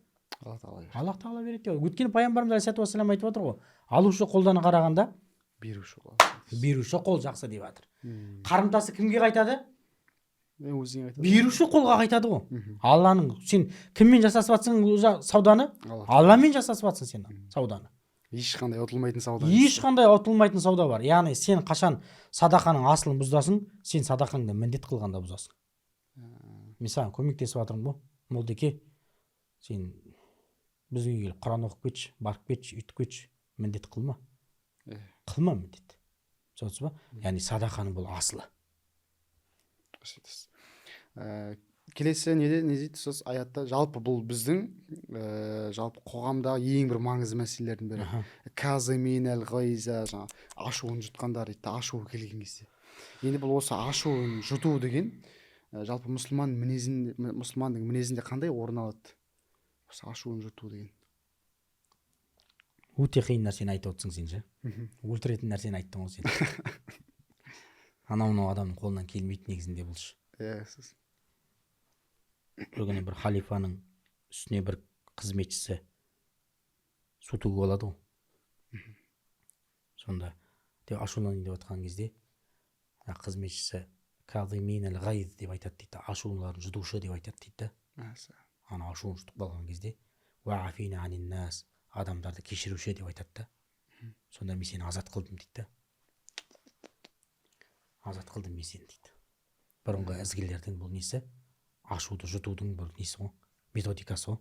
Аллах Тағала береді деп жатыр. Өйткені пайғамбарымыз алейхиссалату вассалам айтып жатыр ғой, алушы қолдан қарағанда беруші қол жақсы деп жатыр. Қарымтасы кімге қайтады? Беруші қолға қайтады ғой. Алланың, сен кіммен жасасып жатсың сауданы? Алламен жасасып жатсың сен сауданы. Ешқандай ұтылмайтын сауда. Ешқандай ұтылмайтын сауда бар. Яғни сен қашан садақаның асылын бұзасың, сен садақаңды міндет қылғанда бұзасың. Мен саған көмектесіп жатырмын ғой. Молдеке, сен бізге келіп Құран оқып кетші, барып кетші, үйтіп кетші, міндет қылма. Қылма міндет. түсінесіз ба? Яғни садақаның бұл асылы. Келесі не дейді сөз аятта, жалпы бұл біздің жалпы қоғамдағы ең бір маңызды мәселелердің бірі. Казиминал ғайза, ашуын жұтқандар дейді, ашуы келген кезде. Енді бұл осы ашуын жұту деген жалпы мұсылмандың мінезінде қандай орын алады? Осы ашуын жұту деген. Өте қиын нәрсені айтып отырсың сен ше. Өлтіретін нәрсені айттың ғой сен. Анау адамның қолынан келмейді негізінде бұл ше. Бір күні бір халифаның үстіне бір қызметшісі су төгіп алады ғой. Сонда ашуланайын деп отқан кезде қызметшісі казиминал ғайз деп айтады дейді, ашуларын жұтушы деп айтады дейді. Ана ашуын жұтып қалған кезде уафина анин нас, адамдарды кешіруші деп айтады. Сонда мен сені азат қылдым дейді. Азат қылдым мен сені дейді. Бұрынғы ізгілердің бұл несі? Ашуды жұтудың бір несі ғой, методикасы ғой.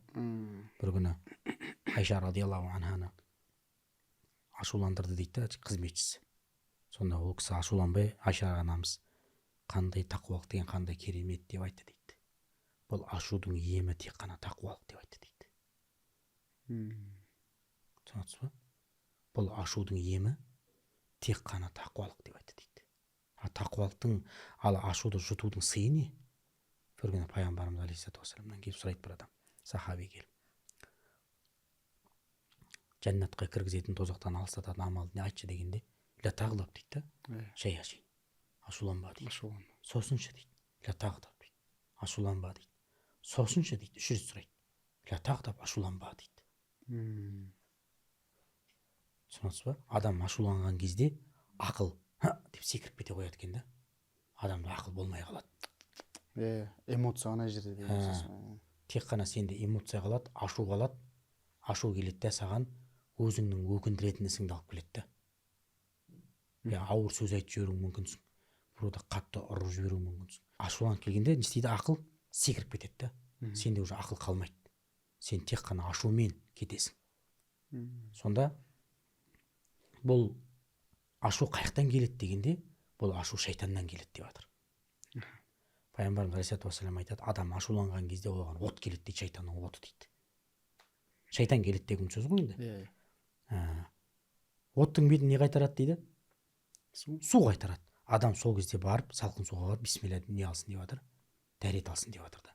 Бір күні Айша радиаллаху анханы ашуландырды дейді қызметшісі. Сонда ол кісі ашуланбай Айша анамыз қандай тақуалық деген қандай керемет деп айтты дейді. Бұл ашудың емі тек қана тақуалық деп айтты дейді. Түсінесіз ба? Бұл ашудың емі тек қана тақуалық деп айтты дейді. Тақуалықтың, ал ашуды жұтудың сыйы не? Бір күні пайғамбарымыз алейхиссалату вассаламнан келіп сұрайды бір адам, сахаби келіп. Жәннатқа кіргізетін, тозақтан алыстататын амал не айтшы дегенде, ля тағлаб дейді. Шай ашин. Ашуланба дейді. Сосыншы дейді. Ля тағдаб дейді. Ашуланба дейді. Сосыншы дейді. 3 рет сұрайды. Ля тағдаб, ашуланба дейді. Түсінесіз ба? Адам ашуланған кезде ақыл деп секіріп кете қояды екен да. Адамда ақыл болмай қалады. Эмоция ана жерде. Тек қана сенде эмоция қалады, ашу қалады. Ашу келеді де саған өзіңнің өкіндіретін ісіңді алып келеді. Ауыр сөз айтып жіберуің мүмкінсің. Біреуді қатты ұрып жіберуің мүмкінсің. Ашуланып келгенде не істейді? Ақыл секіріп кетеді. Сенде уже ақыл қалмайды. Сен тек қана ашумен кетесің. Сонда бұл ашу қайықтан келеді дегенде, бұл ашу шайтаннан келеді деп жатыр. Пайғамбарымыз алейхиссалату вассалам айтады, адам ашуланған кезде оған от келеді дейді, шайтанның оты дейді. Шайтан келеді деген сөз ғой енді. Оттың бетін не қайтарады дейді? Су қайтарады. Адам сол кезде барып, салқын суға барып, бисмилля не алсын деп жатыр? Дәрет алсын деп жатыр да.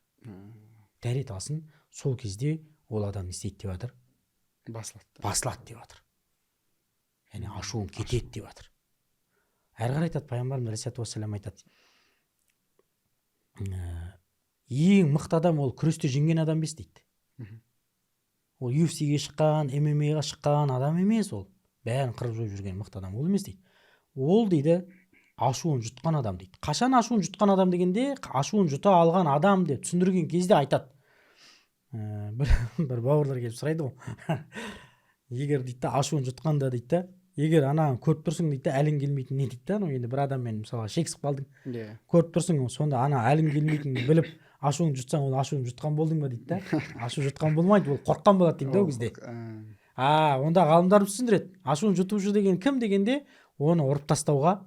Дәрет алсын, сол кезде ол адам не істейді деп жатыр? Басылады деп жатыр. Яғни ашуын кетеді деп жатыр. Әрі қарай айтады, пайғамбарымыз алейхиссалату вассалам айтады, ең мықты адам ол күресте жеңген адам емес дейді. Ол UFC-ге шыққан, MMA-ға шыққан адам емес ол. Бәрін қырып жойып жүрген мықты адам ол емес дейді. Ол дейді, ашуын жұтқан адам дейді. Қашан ашуын жұтқан адам дегенде, ашуын жұта алған адам деп түсіндірген кезде айтады. Бір бауырлар келіп сұрайды ғой. Егер дейді, ашуын жұтқанда дейді, егер анаған көріп тұрсың дейді, әлің келмейтін не дейді. Енді бір адаммен мысалы шексіп қалдың. Көріп тұрсың, сонда ана әлің келмейтінін біліп, ашуын жұтсаң, ол ашуын жұтқан болдың ба дейді. Ашу жұтқан болмайды, ол қорыққан болады дейді ол кезде. Онда ғалымдар түсіндіреді. Ашуын жұтушы деген кім дегенде, оны ұрып тастауға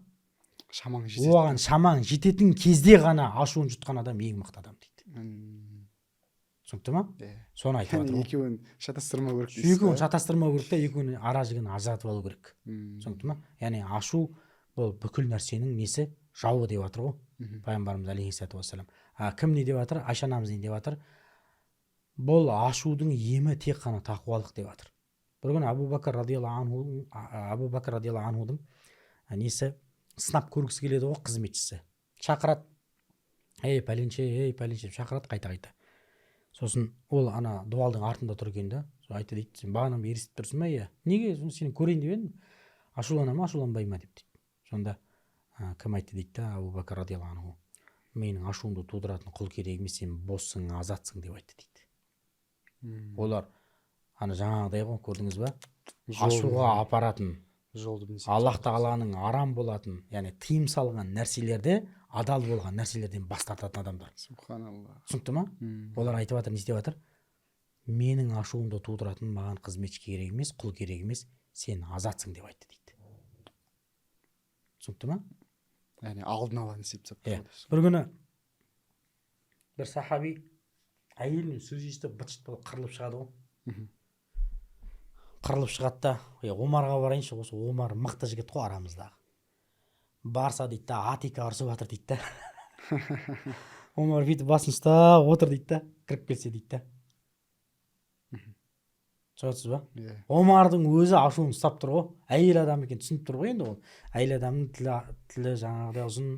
оған шамаң жететін кезде ғана ашуын жұтқан адам ең мықты адам дейді. Түсінікті ма? Соны айтып жатыр. Екеуін шатастырмау керек. Екеуін шатастырмау керек та, екеуінің ара жігін ажыратып алу керек. Түсінікті ма? Яғни ашу бұл бүкіл нәрсенің несі? Жауы деп жатыр ғой. Пайғамбарымыз алейхиссалату вассалам. Кім не деп жатыр? Айша анамыз не деп жатыр? Бұл ашудың емі тек қана тақуалық деп жатыр. Бір күні Абу Бакр радиаллаху анхудың несі сынап көргісі келеді ғой, қызметшісі. Шақырады. Ей пәленше шақырады қайта. Сосын ол ана дуалдың артында тұр екен да, айтты дейді, сен бағанан бері естіп тұрсың ба? Иә. Неге сені көрейін деп едім? Ашулана ма, ашуланбай ма деп дейді. Сонда кім айтты дейді да, Абу Бакр радиаллаху анху, менің ашуымды тудыратын құл керек емес, сен боссың, азатсың деп айтты дейді. Олар ана жаңағыдай ғой, көрдіңіз ба? Ашуға апаратын, Аллах тағаланың арам болатын, яғни тыйым салған нәрселерді, адал болған нәрселерден бас тартатын адамдар. Субханалла. Түсінікті ма? Олар айтып жатыр, не істеп жатыр? Менің ашуымды тудыратын маған қызметші керек емес, құл керек емес, сен азатсың деп айтты дейді. түсінікті ма? яғни алдын ала есеп Иә. Бір күні бір сахаби әйелінен сөз естіп быт шыт болып қырылып шығады ғой. Қырылып шығады да, Омарға барайыншы, осы Омар мықты жігіт қой арамыздағы. Барса дейді да, Атика ұрсып жатыр дейді да. Омар бүйтіп басын ұстап отыр дейді да, кіріп келсе дейді да. Түсінесіз ба? Омардың өзі ашуын ұстап тұр ғой. Әйел адам екен түсініп тұр ғой енді ол. Әйел адамның тілі жаңағыдай ұзын,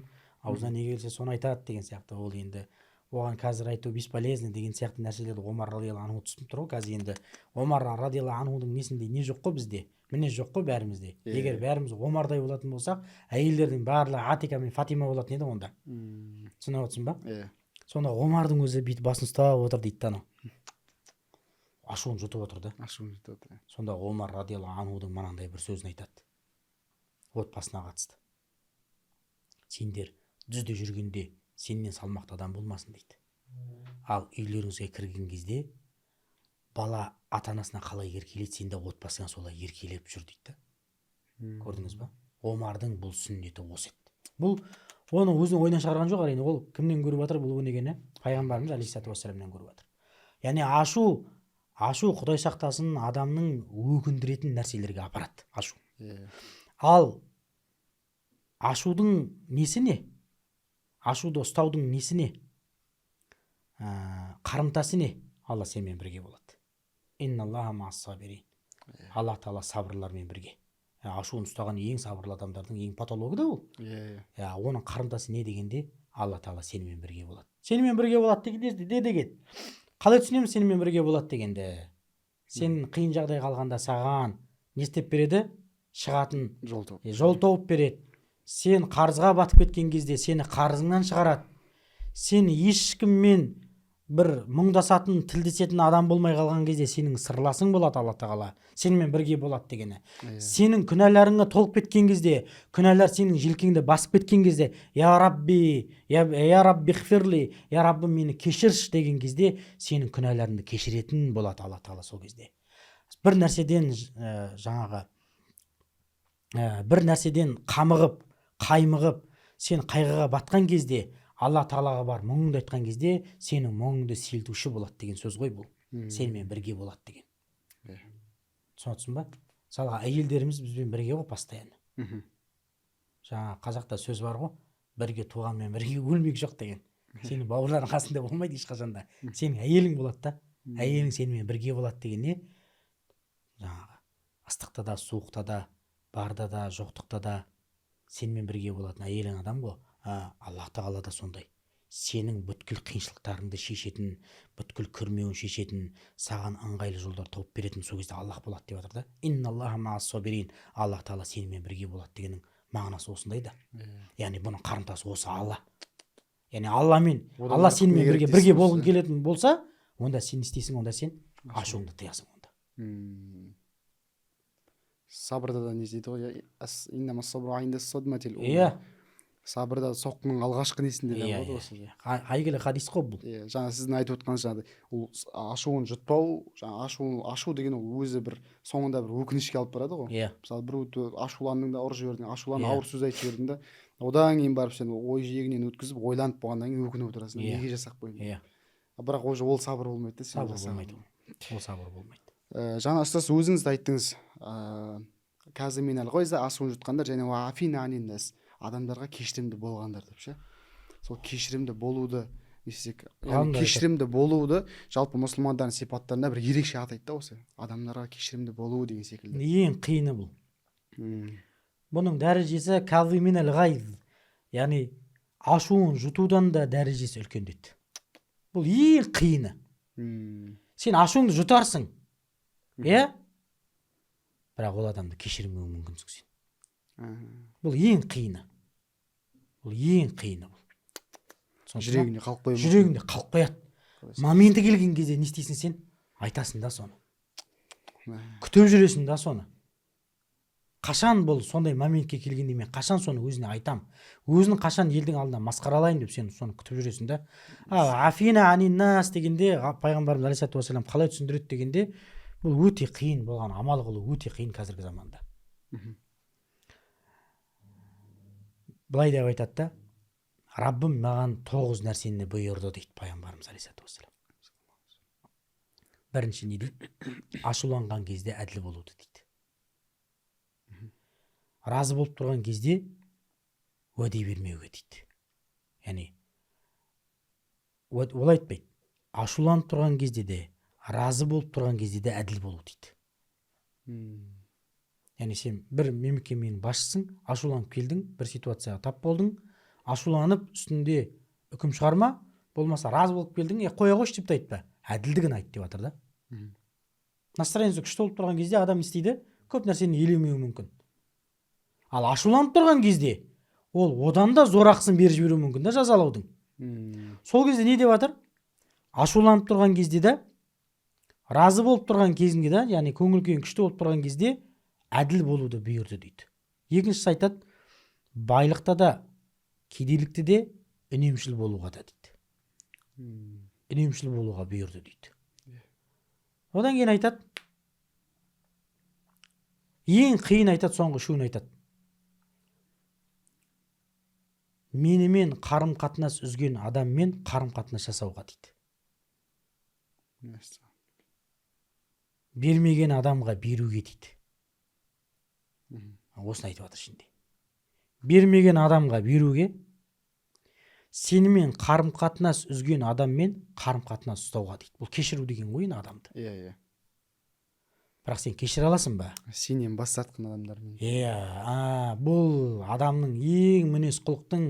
аузына не келсе соны айтады деген сияқты. Ол енді оған қазір айту бесполезно деген сияқты нәрселерді Омар радиаллаху анху түсініп тұр ғой. Қазір енді Омар радиаллаху анхудың несінде не жоқ қой бізде? Мінез жоқ қой бәрімізде. Егер бәріміз Омардай болатын болсақ, әйелдердің барлығы Атика мен Фатима болатын еді онда. Түсініп отырсың ба? Сонда Омардың өзі бүйтіп басын ұстап отыр дейді да анау. Ашуын жұтып отыр да. Ашуын жұтып отыр. Сонда Омар радиаллаху анхудың мынандай бір сөзін айтады. Отбасына қатысты. Сендер дүзде жүргенде сенен салмақты адам болмасын дейді. Ал үйлеріңізге кірген кезде бала ата-анасына қалай еркелейді, сен де отбасыңа солай еркелеп жүр дейді. Көрдіңіз ба? Омардың бұл сүннеті осы еді. Бұл оны өзінің ойынан шығарған жоқ, әрине. Ол кімнен көріп жатыр бұл өнегені? Пайғамбарымыз алейхиссалату вассаламнан көріп жатыр. Яғни ашу Құдай сақтасын адамның өкіндіретін нәрселерге апарады. Ашу. Ал ашудың несі не? Ашуды ұстаудың несі не? Қарымтасы не? Алла сенімен бірге болады. Инналлаха мa'ас-сабирин. Алла Тағала сабырлармен бірге. Ашуын ұстаған ең сабырлы адамдардың ең патологы да ол. Оның қарымтасы не дегенде Алла Тағала сенімен бірге болады. Сенімен бірге болады дегенде не деген? Қалай түсінеміз сенімен бірге болады дегенде? Сен қиын жағдай қалғанда саған не істеп береді? Шығатын жол тауып береді. Сен қарызға батып кеткен кезде сені қарызыңнан шығарады. Сен ешкіммен бір мұңдасатын, тілдесетін адам болмай қалған кезде сенің сырласың болады Алла Тағала. Сенімен бірге болады дегені. Сенің күнәларыңа толып кеткен кезде, күнәлар сенің желкеңді басып кеткен кезде, я Рабби гфирли, я Раббым мені кешірші деген кезде сенің күнәларыңды кешіретін болады Алла Тағала сол кезде. Бір нәрседен қамығып, қаймығып, сен қайғыға батқан кезде, Алла Тағалаға бар мұңыңды айтқан кезде сенің мұңыңды сейілтуші болады деген сөз ғой бұл. Сенімен бірге болады деген. Түсінесің ба? Мысалға әйелдеріміз бізбен бірге ғой постоянно. Жаңа қазақта сөз бар ғой, бірге туғанмен бірге өлмек жоқ деген. Сенің бауырларың қасында болмайды ешқашанда. Сенің әйелің болады да. Әйелің сенімен бірге болады деген не? Жаңағы ыстықта да, суықта да, барда да, жоқтықта да сенімен бірге болатын әйелің адам ғой. Аллах Тағала да сондай. Сенің бүткіл қиыншылықтарыңды шешетін, бүткіл күрмеуін шешетін, саған ыңғайлы жолдар тауып беретін сол кезде Аллах болады деп жатыр да. Инналлаха мa'ас-сабирин. Аллах Тағала сенімен бірге болады дегеннің мағынасы осындай да. Яғни бұның қарымтасы осы Алла. Яғни Алла сенімен бірге болғың келетін болса, онда сен істейсің, онда сен ашуыңды тыясың онда. Сабырда да не дейді ғой? Иннамас-сабру инда-ссадматил ула. Сабырда соққының алғашқы несінде де болады осы. Әйгілі хадис қой бұл. Жаңа сіздің айтып отқан жаңағыдай, ол ашуын жұтпау, жаңа ашу деген ол өзі бір соңында бір өкінішке алып барады ғой. Мысалы біреу ашуландың да ұрып жібердің, ашуланып ауыр сөз айтып жібердің да, одан кейін барып сен ой жиегінен өткізіп, ойланып болғаннан кейін өкініп отырасың. Неге жасап қойдың? Бірақ ол сабыр болмайды да. Сабыр болмайды. Ол сабыр болмайды. Жаңа ұстаз өзіңіз де айттыңыз, қазір мен әлғойзда ашуын жұтқандар және афина аниннас, адамдарға кешірімді болғандар деп ше. Сол кешірімді болуды несек, кешірімді болуды жалпы мұсылмандардың сипаттарында бір ерекше атайды да осы. Адамдарға кешірімді болу деген секілді. Ең қиыны бұл. Бұның дәрежесі казиминал ғайз. Яғни ашуын жұтудан да дәрежесі үлкен дейді. Бұл ең қиыны. Сен ашуыңды жұтарсың. Бірақ ол адамды кешірмеуі мүмкінсің сен. Бұл ең қиыны. Бұл ең қиыны бұл. Жүрегінде қалып қояды. Жүрегінде қалып қояды. Моменті келген кезде не істейсің сен? Айтасың да соны. Күтіп жүресің да соны. Қашан бұл сондай моментке келгенде мен қашан соны өзіне айтам? Өзін қашан елдің алдында масқаралайын деп сен соны күтіп жүресің да. Афина аниннас дегенде пайғамбарымыз алейхиссалату вассалам қалай түсіндіреді дегенде бұл өте қиын болған амал қылу өте қиын қазіргі заманда. былай деп айтады да, Раббым маған 9 нәрсені бұйырды дейді пайғамбарымыз алейхиссалату вассалам. Бірінші не дейді? Ашуланған кезде әділ болуды дейді. Разы болып тұрған кезде уәде бермеуге дейді. Яғни олай айтпайды. Ашуланып тұрған кезде де, разы болып тұрған кезде де әділ болу дейді. Яғни сен бір мекеменің басшысың, ашуланып келдің, бір ситуацияға тап болдың, ашуланып үстінде үкім шығарма, болмаса разы болып келдің, қоя қойшы деп айтпа, әділдігін айт деп жатыр да. Настроениесі күшті болып тұрған кезде адам істейді, көп нәрсені елемеуі мүмкін. Ал ашуланып тұрған кезде ол одан да зор ақысын беріп жіберуі мүмкін да, жазалаудың. Сол кезде не деп жатыр? Ашуланып тұрған кезде де, разы болып тұрған кезінде де, яғни көңіл күйің күшті болып тұрған кезде әділ болуды бұйырды дейді. Екіншісі айтады, байлықта да, кедейлікте де үнемшіл болуға да дейді. Үнемшіл болуға бұйырды дейді. Одан кейін айтады, ең қиын айтады, соңғы үшеуін айтады. Менімен қарым қатынас үзген адаммен қарым қатынас жасауға дейді. Бермеген адамға беруге дейді. Осыны айтып жатыр şimdi. Бермеген адамға беруге, сенімен қарым қатынас үзген адаммен қарым қатынас ұстауға дейді. Бұл кешіру деген ғой адамды. Иә. Бірақ сен кешіре аласың ба? Сенен бас тартқан адамдармен. Бұл адамның ең мінез құлықтың,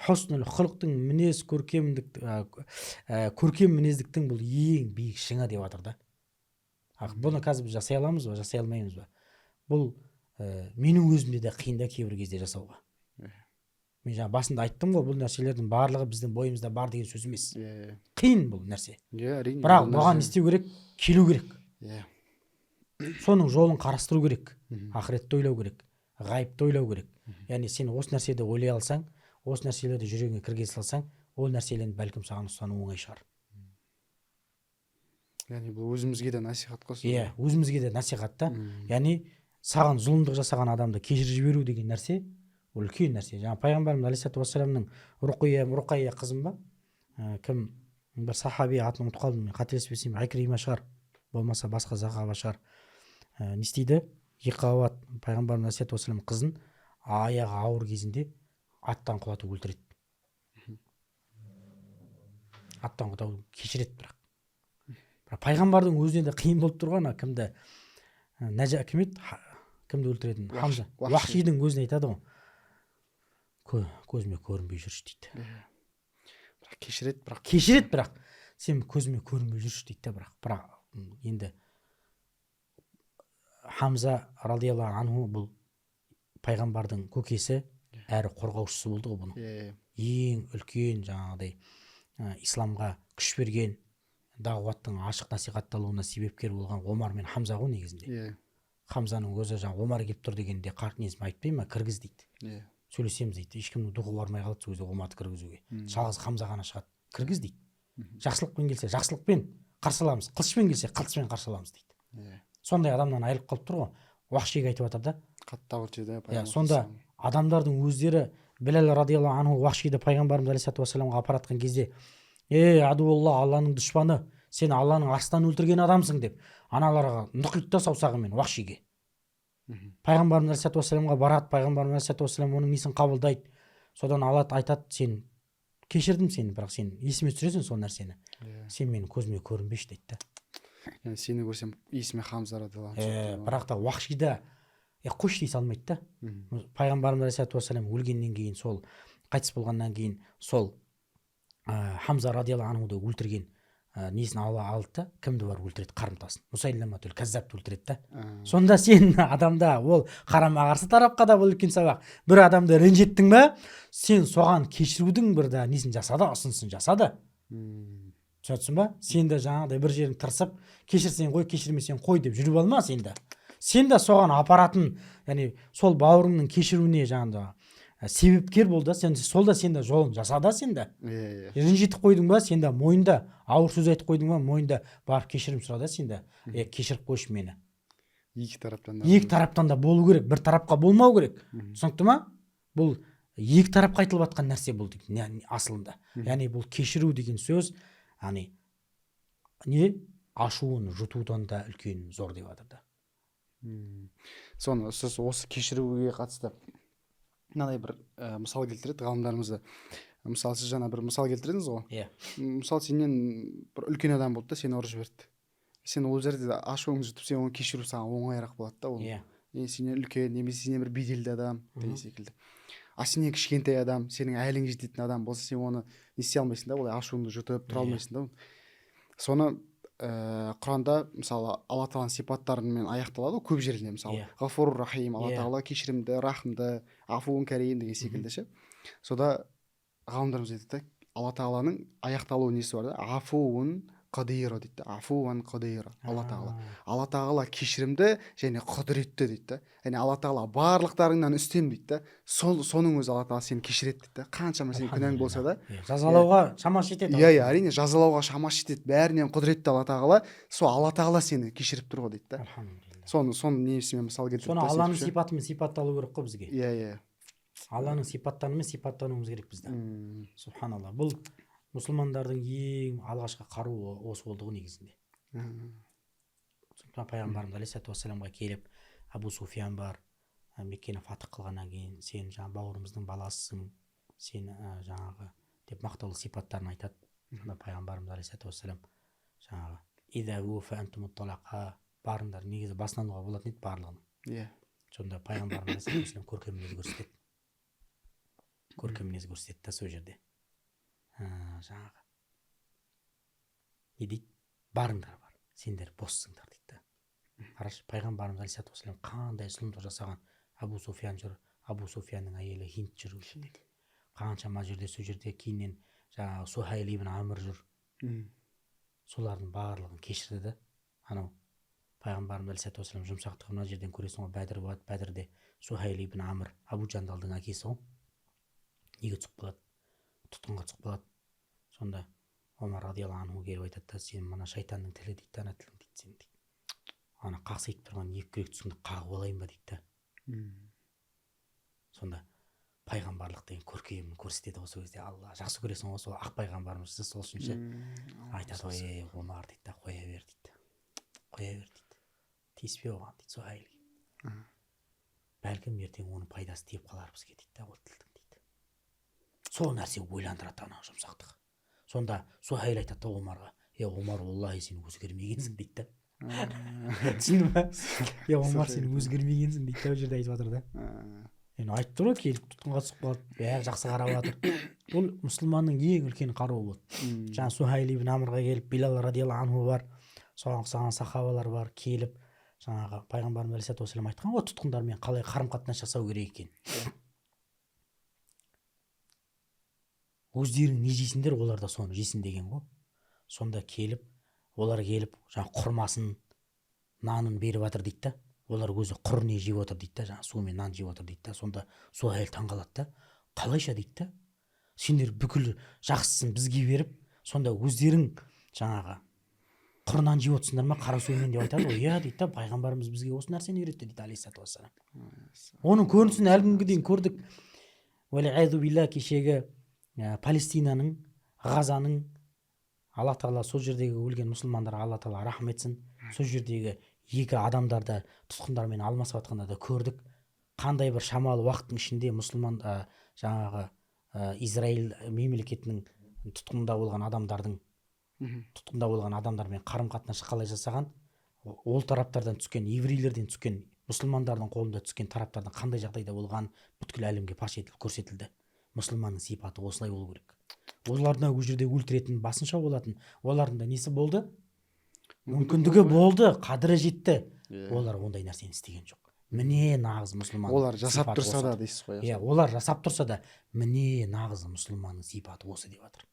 хұснул құлықтың, мінез көркем мінездіктің бұл ең биік шыңы деп жатыр да. Бұны қазір біз жасай аламыз ба, жасай алмаймыз ба? Бұл менің өзімде де қиында кейбір кезде жасауға. Мен жаңа басында айттым ғой, бұл нәрселердің барлығы біздің бойымызда бар деген сөз емес. Қиын бұл нәрсе. Бірақ бұған істеу керек, келу керек. Соның жолын қарастыру керек. Ақыретті ойлау керек, ғайыпты ойлау керек. Яғни сен осы нәрседе ойлай алсаң, осы нәрселерді жүрегіңе кіргізе салсаң, ол нәрселерді бәлкім саған ұстану оңай шығар. Яғни бұл өзімізге де насихат қой. Өзімізге де насихат та. Яғни саған зұлымдық жасаған адамды кешіріп жіберу деген нәрсе ол үлкен нәрсе. Жаңа пайғамбарымыз алейхиссалату вассаламның Руқайя қызым ба? Кім бір сахаби атын ұмытып қалдым, қателеспесем, Икрима шығар, болмаса басқа сахаба шығар. Не істейді? Иқауат пайғамбарымыз алейхиссалату вассалам қызын аяғы ауыр кезінде аттан құлатып өлтіреді. Аттан құлатып кешіреді бірақ. Пайғамбардың өзіне де қиын болып тұрған, кімді кімді өлтіретін? Хамза. Уахшидің өзіне айтады ғой. Көзіме көрінбей жүрші дейді. Кешіреді бірақ. Сен көзіме көрінбей жүрші дейді бірақ. Енді Хамза радиаллаху анху бұл пайғамбардың көкесі әрі қорғаушысы болды ғой бұның. Ең үлкен жаңағыдай исламға күш берген, дағуаттың ашық насихатталуына себепкер болған Омар мен Хамза ғой негізінде. Хамзаның өзі жаңа Омар келіп тұр дегенде қарт несін айтпай ма, кіргіз дейді. Сөйлесеміз дейді. Ешкімнің дұғы бармай қалады сол кезде Омарды кіргізуге. Жалғыз Хамза ғана шығады. Кіргіз дейді. Жақсылықпен келсе жақсылықпен қарсы аламыз, қылышпен келсе қылышпен қарсы аламыз дейді. Сондай адамнан айырылып қалып тұр ғой. Уахшиге айтып жатыр да. Қатты ауыр жеді. Сонда адамдардың өздері Билал радиаллаху анху Уахшиді пайғамбарымыз алейхиссалату вассаламға апаратқан кезде, адуалла, Алланың дұшпаны, сен Алланың арыстан өлтірген адамсың деп аналарға нұқитты саусағымен Уахшиге. Пайғамбарымыз алейхиссалату вассаламға барады, пайғамбарымыз алейхиссалату вассалам оның несін қабылдайды. Содан алады, айтады, сен кешірдім сені, бірақ сен есіме түсіресің сол нәрсені. Сен менің көзіме көрінбеші дейді. Сені көрсем есіме Хамза радиаллаху анху. Бірақ та Уахшида қош дей салмайды да. Пайғамбарымыз алейхиссалату вассалам өлгеннен кейін, сол қайтыс болғаннан кейін, сол Хамза радиаллаху анхуды өлтірген несін алды да, кімді бар өлтіреді? Қарымтасын. Мусайлиматул каззабты өлтіреді да. Сонда сен адамда ол қарама қарсы тарапқа да бұл үлкен сабақ. Бір адамды ренжеттің ба, сен соған кешірудің бір да несін жасады, ұсынысын жасады. Түсінсің ба? Сен де жаңағыдай бір жерін тырысып, кешірсең қой, кешірмесең қой деп жүріп алма сен де. Сен де соған апаратын, яғни сол бауырыңның кешіруіне жаңағыдай себепкер болды, сол да сен де жолын жасада сен де. Ренжетіп қойдың ба, сен де мойында, ауыр сөз айтып қойдың ба, мойында барып кешірім сұрада сен де. Кешіріп қойшы мені. Екі тараптан да болу керек, бір тарапқа болмау керек. Түсінікті ма? Бұл екі тарапқа айтылып жатқан нәрсе бұл дейді асылында. Яғни бұл кешіру деген сөз не ашуын жұтудан да үлкен зор деп жатыр да. Соны сіз осы кешіруге қатысты мынандай бір мысал келтіреді ғалымдарымызда. Мысалы сіз жаңа бір мысал келтірдіңіз ғой. Иә. Мысалы сенен бір үлкен адам болды да сені ұрып жіберді. Сен ол жерде ашуыңды жұтып сен оны кешіру саған оңайырақ болады да ол. Иә. Сенен үлкен немесе сенен бір беделді адам деген секілді. А сенен кішкентай адам, сенің әлің жететін адам болса, сен оны не істей алмайсың да, олай ашуыңды жұтып тұра алмайсың да. Соны Құранда мысалы алла тағаланың сипаттарымен аяқталады көп жерінде, мысалы ғафур рахим, алла тағала кешірімді, рахымды, афуун кәрим деген секілді ше. Сода ғалымдарымыз айтады алла тағаланың аяқталу несі бар да, афуун қадира дейді да, афуан қадира. Алла тағала кешірімді және құдіретті дейді да. Яғни алла тағала барлықтарыңнан үстем дейді да. Соның өзі алла тағала сені кешіреді дейді да. Қаншама сен күнәң болса да, жазалауға шамасы жетеді. Иә, әрине жазалауға шамасы жетеді. Бәрінен құдіретті алла тағала, сол алла тағала сені кешіріп тұр ғой дейді да. Соны несімен мысал келтіріп. Соны Алланың сипатымен сипатталу керек қой бізге. Иә. Алланың сипаттарымен сипаттануымыз керек бізде. Субханалла. Бұл мұсылмандардың ең алғашқы қаруы осы болды ғой негізінде. Пайғамбарымыз алейхиссалату вассаламға келіп, Абу Суфиян бар, Меккені фатх қылғаннан кейін сен жаңағы бауырымыздың баласысың, сен жаңағы деп мақтаулы сипаттарын айтады. Сонда пайғамбарымыз алейхиссалату вассалам жаңағы идәу фәнтумут талақа барыңдар, негізі басынан алуға болатын еді барлығын. Иә. Сонда пайғамбарымыз алейхиссалату вассалам көркем мінез көрсетеді. Көркем мінез көрсетеді да сол жерде. Жаңағы не дейді, барыңдар бар, сендер боссыңдар дейді да. Қарашы, пайғамбарымыз алейхиссалату вассалам қандай зұлымдық жасаған. Абу Суфиян жүр, Абу Суфиянның әйелі Хинд жүр, қаншама жерде, сол жерде кейіннен жаңағы Сухайл ибн Амр жүр. Солардың барлығын кешірді да. Анау пайғамбарымыз алейхиссалату вассалам жұмсақтығы мына жерден көресің ғой, Бәдір болады, Бәдірде Сухайл ибн Амр, Абу Жандалдың әкесі ғой, неге түсіп қалады, тұтқынға түсіп қалады. Сонда Омар радиаллаху анху келіп айтады да, сен мына шайтанның тілі дейді, ана тілің дейді, сен дейді. Ана қақсиып тұрған екі күрек тұсыңды қағып алайын ба дейді да. Сонда пайғамбарлық деген көркемін көрсетеді ғой сол кезде. Алла, жақсы көресің ғой сол ақ пайғамбарымызды, сол үшін ше айтады ғой, Омар дейді да, қоя бер дейді. Қоя бер дейді. Тиіспе оған дейді, Сухайлге. Бәлкім ертең оның пайдасы тиіп қалар бізге дейді да, ол тілдің дейді. Сол нәрсе ойландырады ана жұмсақтық. Сонда Сухайл айтады да Омарға, Омар, Аллахи сен өзгермегенсің дейді да. Түсіндің ба? Омар сен өзгермегенсің дейді да, ол жерде айтып жатыр да. Енді айтып тұр ғой, келіп тұтқынға түсіп қалады, бәрі жақсы қарап жатыр. Бұл мұсылманның ең үлкен қаруы болды. Жаңа Сухайл ибн Амрға келіп, Билал радиаллаху анху бар, соған ұқсаған сахабалар бар, келіп жаңағы пайғамбарымыз алейхиссалату вассалам айтқан ғой, тұтқындармен қалай қарым-қатынас жасау керек екен. Өздерің не жейсіңдер, олар да соны жейсін деген ғой. Сонда келіп, олар келіп, жаңа құрмасын, нанын беріп жатыр дейді да. Олар өзі құр не жеп отыр дейді да, жаңа су мен нан жеп отыр дейді да. Сонда Сухайл таңғалады да, қалайша дейді да. Сендер бүкіл жақсысын бізге беріп, сонда өздерің жаңағы құр нан жеп отырсыңдар ма, қара сумен деп айтады ғой. Иә дейді да, пайғамбарымыз бізге осы нәрсені үйретті дейді алейхиссалату вассалам. Оның көрінісін әлі күнге дейін көрдік. Уәлиъязу билла, кешегі Палестинаның, Ғазаның, алла тағала сол жердегі өлген мұсылмандарға алла тағала рахым етсін. Сол жердегі екі адамдарды тұтқындармен алмасып жатқанда да көрдік. Қандай бір шамалы уақыттың ішінде мұсылман жаңағы Израиль мемлекетінің тұтқында болған адамдармен қарым-қатынас қалай жасаған, ол тараптардан түскен, еврейлерден түскен, мұсылмандардың қолында түскен тараптардың қандай жағдайда болған бүткіл әлемге паш етіліп көрсетілді. Мұсылманның сипаты осылай болу керек. Олардың ол жерде өлтіретін, басынша болатын, олардың да несі болды? Мүмкіндігі болды, қадірі жетті. Олар ондай нәрсені істеген жоқ. Міне нағыз мұсылман. Олар жасап тұрса да дейсіз ғой. Иә, олар жасап тұрса да, міне нағыз мұсылманның сипаты осы деп жатыр.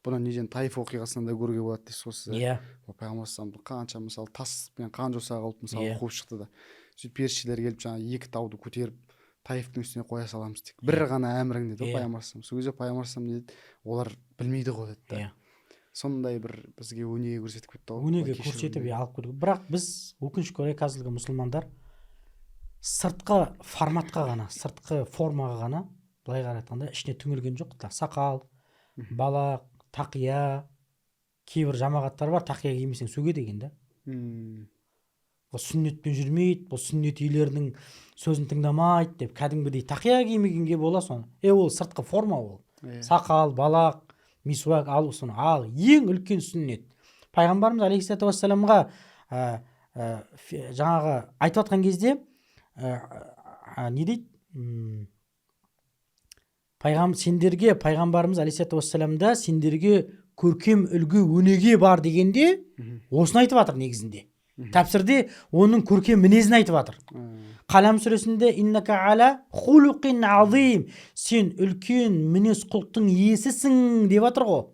Бұны неден Таиф оқиғасынан да көруге болады дейсіз ғой сіз. Иә. Пайғамбар қанша мысалы таспен қан жоса қылып мысалы қуып шықты да. Сөйтіп періштелер келіп жаңағы екі тауды көтеріп Таифтың үстіне қоя саламыз деді. Бір ғана әмірің деді пайғамбар. Сол кезде пайғамбар деді, олар білмейді ғой деді да. Сондай бір бізге өнеге көрсетіп кетті ғой. Өнеге көрсетіп алып көрдік. Бірақ біз өкінішке орай қазіргі мұсылмандар сыртқы форматқа ғана, сыртқы формаға ғана былай қарайтқанда ішіне түңілген жоқ. Сақал, балақ, тақия, кейбір жамағаттар бар, тақия кимесең сөге деген да. Бұл сүннетпен жүрмейді, бұл сүннет үйлерінің сөзін тыңдамайды деп кәдімгідей тақия кимегенге бола соны. Ол сыртқы форма ол. Сақал, балақ, мисуак алу соны. Ал ең үлкен сүннет. Пайғамбарымыз алейхиссалату вассаламға жаңағы айтып жатқан кезде не дейді? Сендерге пайғамбарымыз алейхиссалату вассаламда сендерге көркем үлгі өнеге бар дегенде осыны айтып жатыр негізінде. Тәпсірде оның көркем мінезін айтып жатыр. Қалам сүресінде иннака аля хулуқин азим, сен үлкен мінез құлықтың иесісің деп жатыр ғой.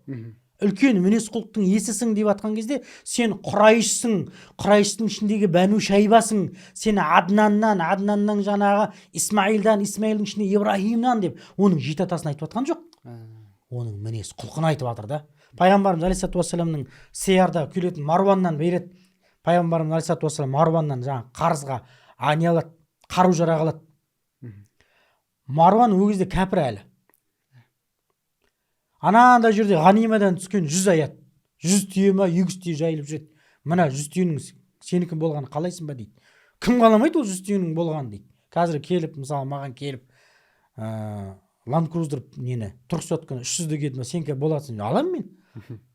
Үлкен мінез құлықтың иесісің деп жатқан кезде сен Құрайшсың, Құрайштың ішіндегі Бәну Шайбасың, сен Аднаннан жаңағы Исмаилдан, Исмаилдің ішінде Ибрахимнан деп оның жеті атасын айтып жатқан жоқ. Оның мінез құлқын айтып жатыр да. Пайғамбарымыз алейхиссалату вассаламның Сиярда күйлетін Марваннан береді. Пайғамбарымыз алейхиссалату вассалам Марваннан жаңағы қарызға не алады, қару жарақ алады. Марван ол кезде кәпір әлі. Анандай жерде ғанимадан түскен 100 аят, 100 түйе ма, 200 түйе жайылып жүреді. Мына 100 түйенің сенікі болғанын қалайсың ба дейді. Кім қаламайды ол 100 түйенің болғанын дейді. Қазір келіп, мысалы маған келіп, Land Cruiser нені, 300-ка 300-ді кетті ма, сенікі болатсың. Аламын мен.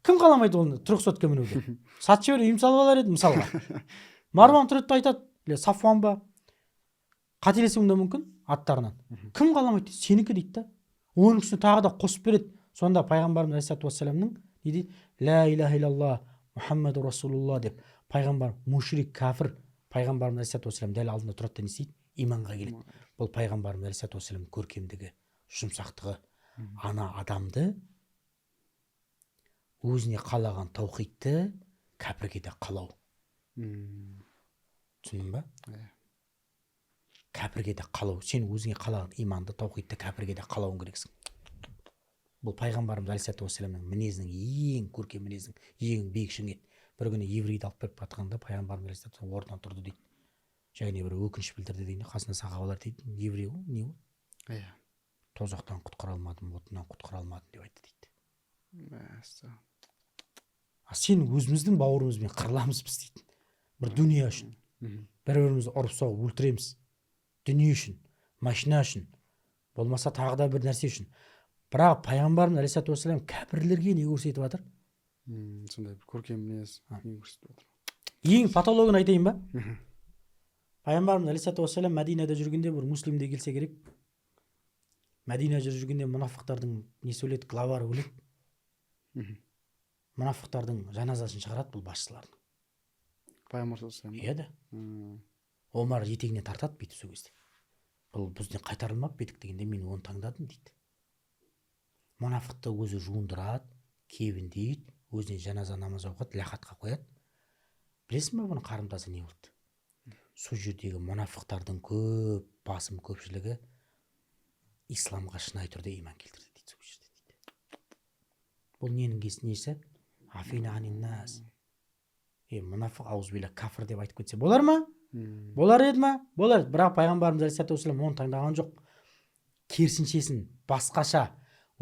Кім қаламайды оны 300-ка мінуді? Сатшы бері ем салып алар еді мысалға. Марван тұрды айтады, Сафуан ба? Қателесуің де мүмкін аттарынан. Кім қаламайды? Сенікі дейді да. Оның үстіне тағы да қосып береді. Сонда пайғамбарымыз алейхиссалату вассаламның не дейді? Ла иляха иллаллах Мухаммаду расулулла деп пайғамбар мушрик кәфір пайғамбарымыз алейхиссалату вассалам дәл алдында тұрады да не істейді? Иманға келеді. Бұл пайғамбарымыз алейхиссалату вассаламның көркемдігі, жұмсақтығы. Ана адамды өзіне қалаған таухидты кәпірге де қалау. Түсіндің ба? Кәпірге де қалау. Сен өзіңе қалаған иманды, таухидты кәпірге де қалауың керексің. Бұл пайғамбарымыз алейхиссалату вассаламның мінезінің ең көркем мінезінің ең биік шыңы еді. Бір күні еврейді алып беріп жатқанда пайғамбарымыз алейхиссалату вассалам орнынан тұрды дейді. Және бір өкініш білдірді дейді. Қасында сахабалар дейді, еврей ол, не ол? Тозақтан құтқара алмадым, отынан құтқара алмадым деп айтты дейді. Сен өзіміздің бауырымызбен қырыламызбыз дейді. Бір дүние үшін. Бір-бірімізді ұрып соғып өлтіреміз. Дүние үшін, машина үшін, болмаса тағы да бір нәрсе үшін. Бірақ пайғамбарымыз алейхиссалату вассалам кәпірлерге не көрсетіп жатыр? Сондай көркем мінез не көрсетіп жатыр? Ең патологын айтайын ба? Пайғамбарымыз алейхиссалату вассалам Мәдинада жүргенде бір муслимде келсе керек. Мәдинада жүргенде мұнафықтардың не сөйледі, главары өледі. Мұнафықтардың жаназасын шығарады бұл басшылардың. Пайғамбар саллаллаху алейхи еді. Омар етегіне тартады бүйтіп сол кезде. Бұл бізден қайтарылмап бедік дегенде мен оны таңдадым дейді. Мұнафықты өзі жуындырады, кебіндейді, өзіне жаназа намаз оқады, лақатқа қояды. Білесің бе бұның қарымтасы не болды? Сол жердегі мұнафықтардың басым көпшілігі исламға шынайы түрде иман келтірді дейді сол жерде дейді. Бұл ненің несі? Афина аниннас. Мұнафық аузбилля кафір деп айтып кетсе болар ма? Болар еді ма? Болар. Бірақ пайғамбарымыз алейхиссалату вассалам оны таңдаған жоқ. Керісіншесін басқаша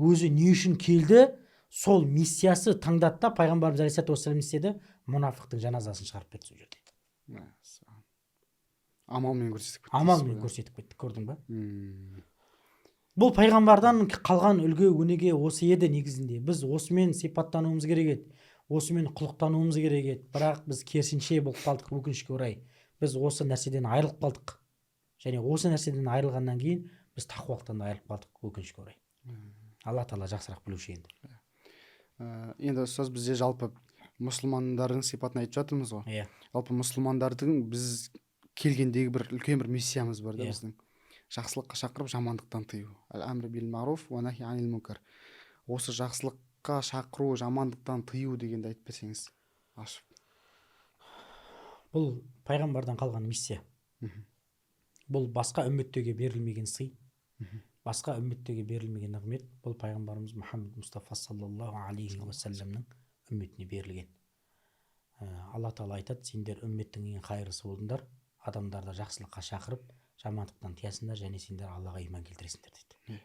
өзі не үшін келді, сол миссиясы таңдады да пайғамбарымыз алейхиссалату вассалам істеді, мұнафықтың жаназасын шығарып берді сол жерде. Амалмен көрсетіп кетті. Амалмен көрсетіп кетті, көрдің ба? Бұл пайғамбардан қалған үлгі өнеге осы еді негізінде. Біз осымен сипаттануымыз керек еді, осымен құлықтануымыз керек еді. Бірақ біз керісінше болып қалдық, өкінішке орай. Біз осы нәрседен айырылып қалдық. Және осы нәрседен айырылғаннан кейін біз тақуалықтан айырылып қалдық, өкінішке орай. Алла тағала жақсырақ білуші енді. Енді сөз бізде жалпы мұсылмандардың сипатын айтып жатырмыз ғой. Жалпы мұсылмандардың біз келгендегі бір үлкен бір миссиямыз бар да біздің. Жақсылыққа шақырып, жамандықтан тыю. Әл-әмру бил-маруф ва нахи анил мункар. Осы жақсылыққа шақыру, жамандықтан тыю дегенді айтып берсеңіз ашып. Бұл пайғамбардан қалған миссия. Бұл басқа үмметтерге берілмеген сый. Басқа үмметтерге берілмеген нығмет. Бұл пайғамбарымыз Мұхаммед Мұстафа саллаллаху алейхи ва салламның үмметіне берілген. Алла тағала айтады, сендер үмметтің ең қайырлысы болдыңдар, адамдарды жақсылыққа шақырып, жамандықтан тыясыңдар, және сендер Аллаға иман келтіресіңдер дейді.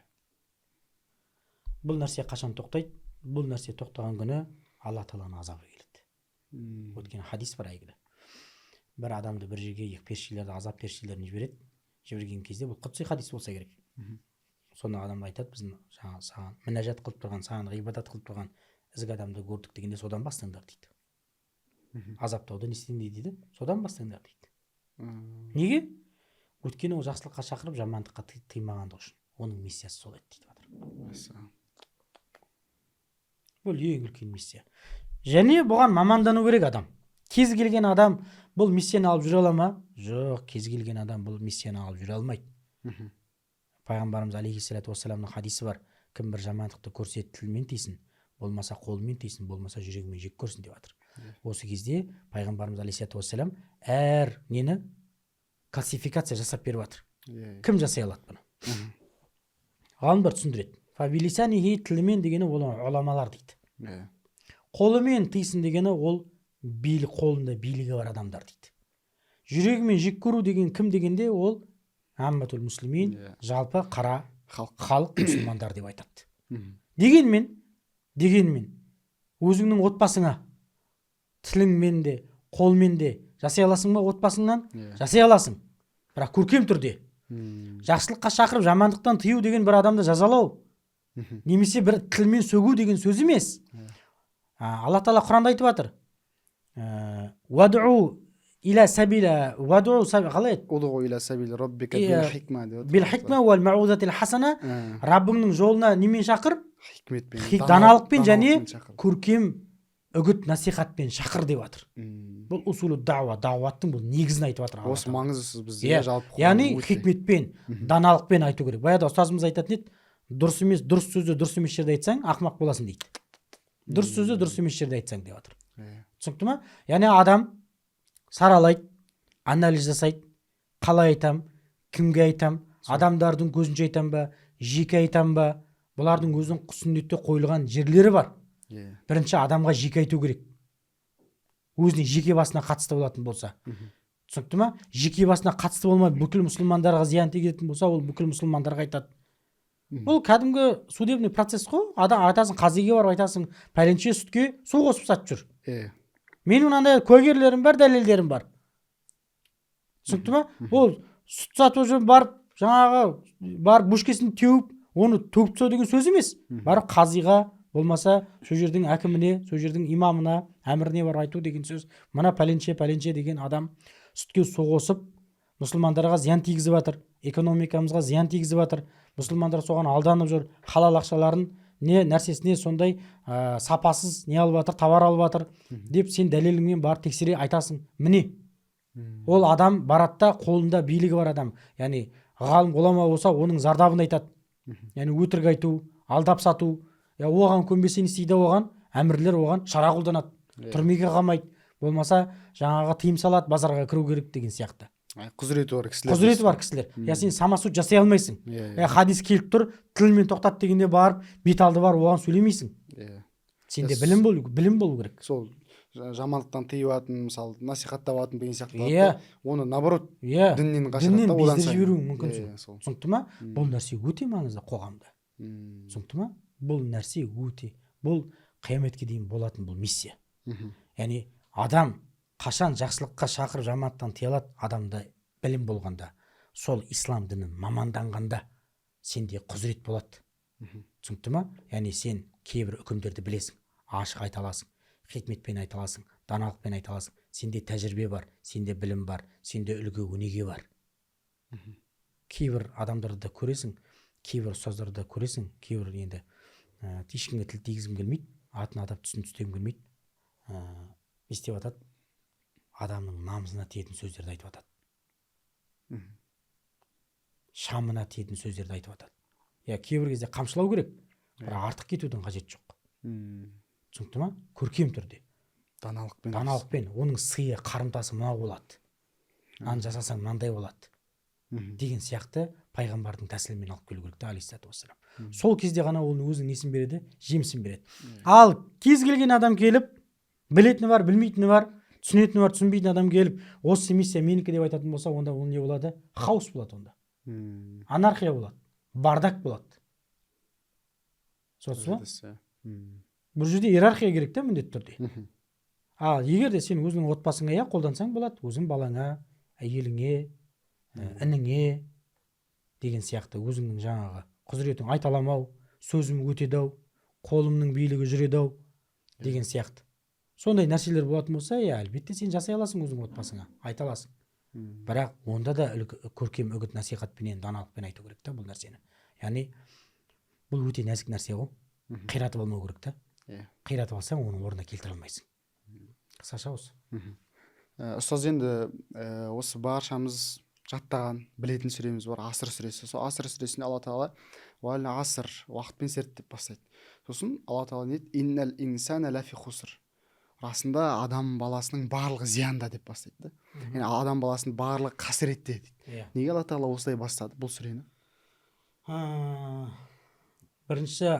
бұл нәрсе қашан тоқтайды? Бұл нәрсе тоқтаған күні Алла Тағаланың азабы келеді. Өткен хадис бар әйгілі. Бір адамды бір жерге періштелерді, азап періштелерін жіберген кезде, бұл құдси хадис болса керек. Сонда адам айтады, біздің саған мінәжат қылып тұрған, саған ғибадат қылып тұрған ізгі адамды көрдік дегенде содан бастаңдар дейді. Азаптауды не істейін дейді? Содан бастаңдар дейді. Неге? Өйткені ол жақсылыққа шақырып, жамандыққа тыймағандығы үшін. Оның миссиясы сол еді дейді жатыр. Бұл ең үлкен миссия. Және бұған мамандану керек адам. Кез келген адам бұл миссияны алып жүре ала ма? Жоқ, кез келген адам бұл миссияны алып жүре алмайды. Пайғамбарымыз алейхиссалату уассаламның хадисі бар. Кім бір жамандықты көрсе тілмен тыйсын, болмаса қолмен тыйсын, болмаса жүрегімен жек көрсін деп жатыр. Осы кезде пайғамбарымыз алейхиссалату уассалам әр нені классификация жасап беріп жатыр. Кім жасай алады бұны? Ғалымдар түсіндіреді. Фабилисанихи, тілімен дегені ол ғұламалар дейді. Қолымен тыйсын дегені ол қолында билігі бар адамдар дейді. Жүрегімен жек көру деген кім дегенде ол амматул муслимин, жалпы қара халық мұсылмандар деп айтады. Дегенмен өзіңнің отбасыңа тіліңмен де, қолмен де жасай аласың ба? Отбасыңнан жасай аласың. Бірақ көркем түрде. Жақсылыққа шақырып, жамандықтан тыю деген бір адамды жазалау, немесе бір тілмен сөгу деген сөз емес. Алла Тағала Құранда айтып жатыр. Вад'у иля сабила, қалай еді? Уд'у иля сабили раббика бил хикма. Бил хикма уал маузатил хасана. Раббыңның жолына немен шақыр? Хикметпен, даналықпен және көркем үгіт насихатпен шақыр деп жатыр. Бұл усулу дауаттың бұл негізін айтып жатыр. Осы маңыздысы бізде жалпы. Яғни хикметпен, даналықпен айту керек. Баяғыда ұстазымыз айтатын еді, дұрыс емес, дұрыс сөзді дұрыс емес жерде айтсаң, ақымақ боласың дейді. Дұрыс сөзді дұрыс емес жерде айтсаң деп жатыр. Түсінікті ме? Яғни адам саралайды, анализ жасайды, қалай айтам, кімге айтам, адамдардың көзінше айтам ба, жеке айтам ба, бұлардың өзінің сүннетте қойылған жерлері бар. Бірінші адамға жеке айту керек. Өзінің жеке басына қатысты болатын болса. Түсінікті ме? Жеке басына қатысты болмай бүкіл мұсылмандарға зиян тигізетін болса, ол бүкіл мұсылмандарға айтады. Бұл кәдімгі судебный процесс қой. Айтасың, қазиге барып айтасың, пәленше сүтке су қосып сатып жүр. Менің мынандай куәгерлерім бар, дәлелдерім бар. Түсінікті ме? Ол сүт сатып жүр, барып бөшкесін теуіп, оны төгіп тастау деген сөз емес. Барып қазиға, болмаса сол жердің әкіміне, сол жердің имамына, әміріне бар айту деген сөз. Мына пәленше деген адам сүтке су қосып, мұсылмандарға зиян тигізіп жатыр, экономикамызға зиян тигізіп жатыр. Мұсылмандар соған алданып жүр, халал ақшаларын нәрсесіне сондай сапасыз не алып жатыр, товар алып жатыр деп сен дәлеліңмен барып тексере айтасың. Міне, ол адам баратта қолында билігі бар адам, яғни ғалым ғұлама болса, оның зардабын айтады. Яғни өтірік айту, алдап сату, оған көнбесе не істейді? Оған әмірлер оған шара қолданады, түрмеге қамайды, болмаса жаңағы тыйым салады, базарға кіру керек деген сияқты. Құзыреті бар кісілер. Сен самасут жасай алмайсың. Хадис келіп тұр, тілмен тоқтат дегенде барып, бет алды бар, оған сөйлемейсің. Сенде білім болу керек. Сол жамандықтан тыйыватын, мысалы, насихаттаватын деген сияқты. Оны наоборот, діннен қашырады, одан сайын жіберуің мүмкін. Түсінікті ме? Бұл нәрсе өте маңызды қоғамда. Түсінікті ме? Бұл нәрсе өте. Бұл қияметке дейін болатын бұл миссия. Яғни адам қашан жақсылыққа шақырып жамандықтан тыя алады, адамда білім болғанда, сол ислам дінін маманданғанда сенде құзырет болады. Түсінікті ме? Яғни сен кейбір үкімдерді білесің, ашық айта аласың, хикметпен айта аласың, даналықпен айта аласың. Сенде тәжірибе бар, сенде білім бар, сенде үлгі өнеге бар. Кейбір адамдарды көресің, кейбір ұстаздарды көресің, кейбір енді ешкімге тіл тигізгім келмейді, атын атап түсін түстегім келмейді. Не істеп жатады? Адамның намысына тиетін сөздерді айтып жатады. Шамына тиетін сөздерді айтып жатады. Кейбір кезде қамшылау керек, бірақ артық кетудің қажеті жоқ. Түсінікті ме? Көркем түрде. Даналықпен. Оның сыйы, қарымтасы мынау болады. Мынаны жасасаң мынандай болады. Деген сияқты пайғамбардың тәсілімен алып келу керек, алейхиссалату уассалам. Сол кезде ғана оның өзінің несін береді? Жемісін береді. Ал кез келген адам келіп, білетіні бар, білмейтіні бар, түсінетіні бар, түсінбейтін адам келіп, осы миссия менікі деп айтатын болса, онда ол не болады? Хаос болады онда. Анархия болады, бардак болады. түсінесіз ба? Әдісі. Бұл жерде иерархия керек та міндетті түрде. Мгм. Ал егер де сен өзіңнің отбасыңа қолдансаң болады, өзің балаңа, әйеліңе, ініңе деген сияқты өзіңнің жаңағы құзыретің айта аламау, сөзім өтеді-ау, қолымның билігі жүреді-ау деген сияқты. Сондай нәрселер болатын болса, әлбетте сен жасай аласың өзің отбасыңа, айта аласың. Бірақ онда да көркем үгіт насихатпенен, даналықпен айту керек та бұл нәрсені. Яғни бұл өте нәзік нәрсе ғой. Қиратып алмау керек та. Қиратып алсаң, оның орнына келтіре алмайсың. Қысқаша осы. Ұстаз, енді осы баршамыз жаттаған, білетін сүреміз бар, аср сүресі. Сол аср сүресінде Алла тағала уәл аср, уақытпен серт деп бастайды. Сосын Алла тағала не дейді? Иннал инсана лафи хуср. Расында адам баласының барлығы зиянда деп бастайды да. Яғни адам баласының барлығы қасіретте дейді. Неге Алла тағала осылай бастады бұл сүрені? Бірінші,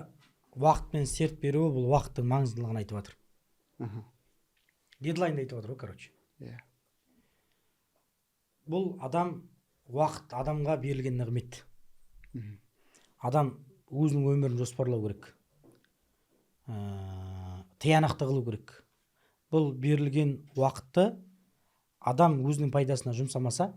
уақытпен серт беру, бұл уақыттың маңыздылығын айтып жатыр. Дедлайнды айтып жатыр ғой, короче. Бұл уақыт адамға берілген нығмет. Адам өзінің өмірін жоспарлау керек. Тиянақты қылу керек. Бұл берілген уақытты адам өзінің пайдасына жұмсамаса,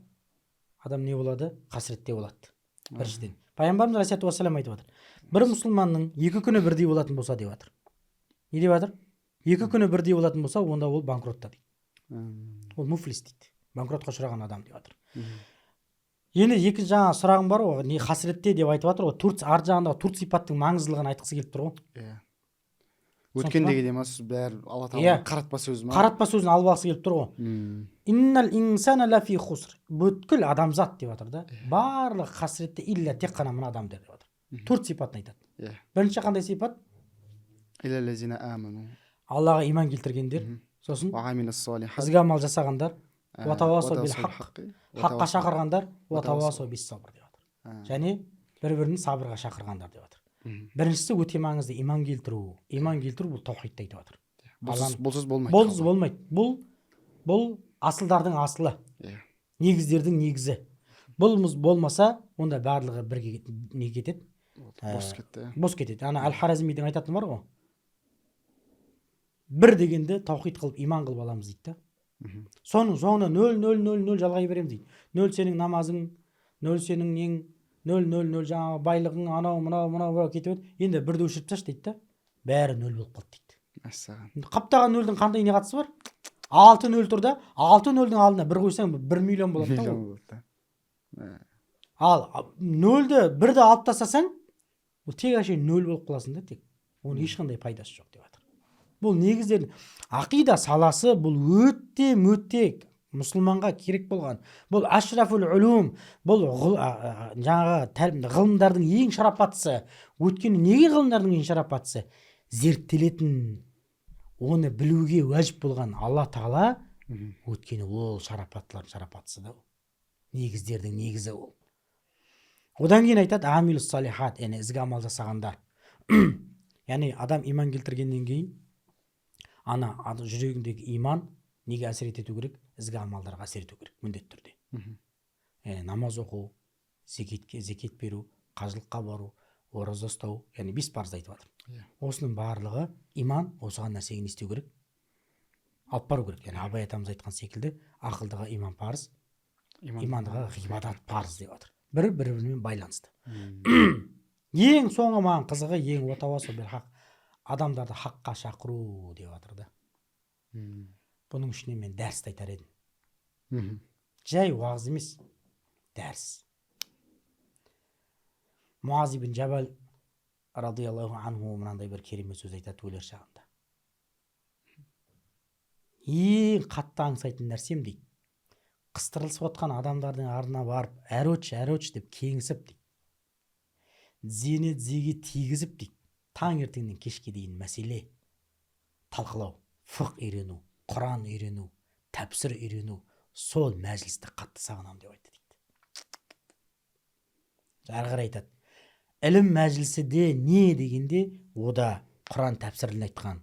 адам не болады? Қасіретте болады. Біріншіден. Пайғамбарымыз алейхиссалату уассалам айтып жатыр. Бір мұсылманның 2 күні бірдей болатын болса деп жатыр. Не деп жатыр? 2 күні бірдей болатын болса, онда ол банкротта дейді. Ол муфлис дейді. Банкротқа ұшыраған адам деп жатыр. Енді екінші жаңа сұрағым бар ғой, не қасіретте деп айтып жатыр ғой. Арт жағындағы 4 сипаттың маңыздылығын айтқысы келіп тұр ғой. Өткендегі демас бәрі Алла тағала қаратпа сөзі ма? Қаратпа сөзін алып алғысы келіп тұр ғой. Иннал инсана лафи хуср. Бүткіл адамзат деп жатыр да. Барлық қасіретте илля тек қана мына адам деп жатыр. 4 сипатын айтады. Бірінші қандай сипат? Илаллазина аману. Аллаға иман келтіргендер. Сосын ізгі амал жасағандар. Уатавасо бил хақ. Хаққа шақырғандар. Уатавасо бис сабр деп жатыр. Және бір-бірін сабырға шақырғандар деп жатыр. Біріншісі өте маңызды, иман келтіру. Иман келтіру бұл таухидты айтып жатыр. Бұлсыз болмайды. Бұлсыз болмайды. Бұл асылдардың асылы. Негіздердің негізі. Бұл болмаса, онда барлығы бірге не кетеді? Бос кетеді. Ана Әл-Харазмидің айтатыны бар ғой. Бір дегенде таухид қылып, иман қылып аламыз дейді. Соның соңына 0-0-0-0 жалғай береміз дейді. 0 сенің намазың, 0 сенің нең, 0-0-0 жаңағы байлығың, анау кетіп өт. Енді бірді өшіріп тасташы дейді. Бәрі 0 болып қалды дейді. Қаптаған 0-дің қандай не қатысы бар? 6-0 тұр да, 6-0-дің алдына 1 қойсаң 1 миллион болады да. Ал 0-ді 1-ді алып тастасаң, ол тек әшейін 0 болып қаласың да тек. Оның ешқандай пайдасы жоқ деп жатыр. Бұл негіздер, ақида саласы бұл өте мұсылманға керек болған. Бұл ашрафул улум, бұл жаңағы ғылымдардың ең шарапаттысы. Өйткені неге ғылымдардың ең шарапаттысы? Зерттелетін, оны білуге уәжіп болған Алла тағала, өйткені ол шарапаттылардың шарапаттысы да. Негіздердің негізі ол. Одан кейін айтады амилус салихат, яғни ізгі амал жасағандар. Яғни адам иман келтіргеннен кейін ана жүрегіндегі иман неге әсер ету керек? Ізгі амалдарға әсер ету керек, міндетті түрде. Намаз оқу, зекет беру, қажылыққа бару, ораза ұстау, яғни 5 парыз айтып жатыр. Осының барлығы иман осыған нәрсеге не істеу керек? Алып бару керек. Яғни Абай атамыз айтқан секілді, ақылдыға иман парыз, имандыға ғибадат парыз деп жатыр. Бір-бірімен байланысты. Ең соңы маған қызығы, ең уатавасо бил хақ, адамдарды хаққа шақыру деп жатыр да. Бұның ішіне мен дәрісті айтар едім. Жай уағыз емес, дәріс. Муаз ибн Жабал радиаллаху анху мынандай бір керемет сөз айтады өлер шағында. Ең қатты аңсайтын нәрсем дейді. Қыстырылысып отқан адамдардың ардына барып, әрөч деп кеңісіп дейді. Дзеге тигізіп дейді. Таң ертеңнен кешке дейін мәселе талқылау, фық үйрену, Құран үйрену, тәпсір үйрену, сол мәжілісті қатты сағынам деп айтты дейді. Әрғар айтады. Ілім мәжілісі де не дегенде, ода Құран тәпсірін айтқан,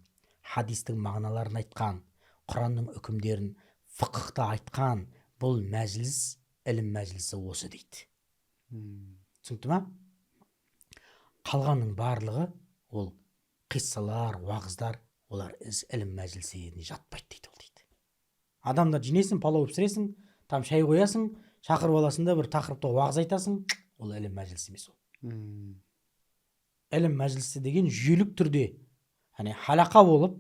хадистің мағыналарын айтқан, Құранның үкімдерін фықықты айтқан, бұл мәжіліс, ілім мәжілісі осы дейді. Түсінікті ма? Қалғанның барлығы ол қиссалар, уағыздар, олар ілім мәжілісіне жатпайды дейді ол дейді. Адамдар жинайсың, палау пісіресің, там шай қоясың, шақырып аласың да бір тақырыпта уағыз айтасың, ол ілім мәжілісі емес ол. Ілім мәжілісі деген жүйелік түрде, халақа болып,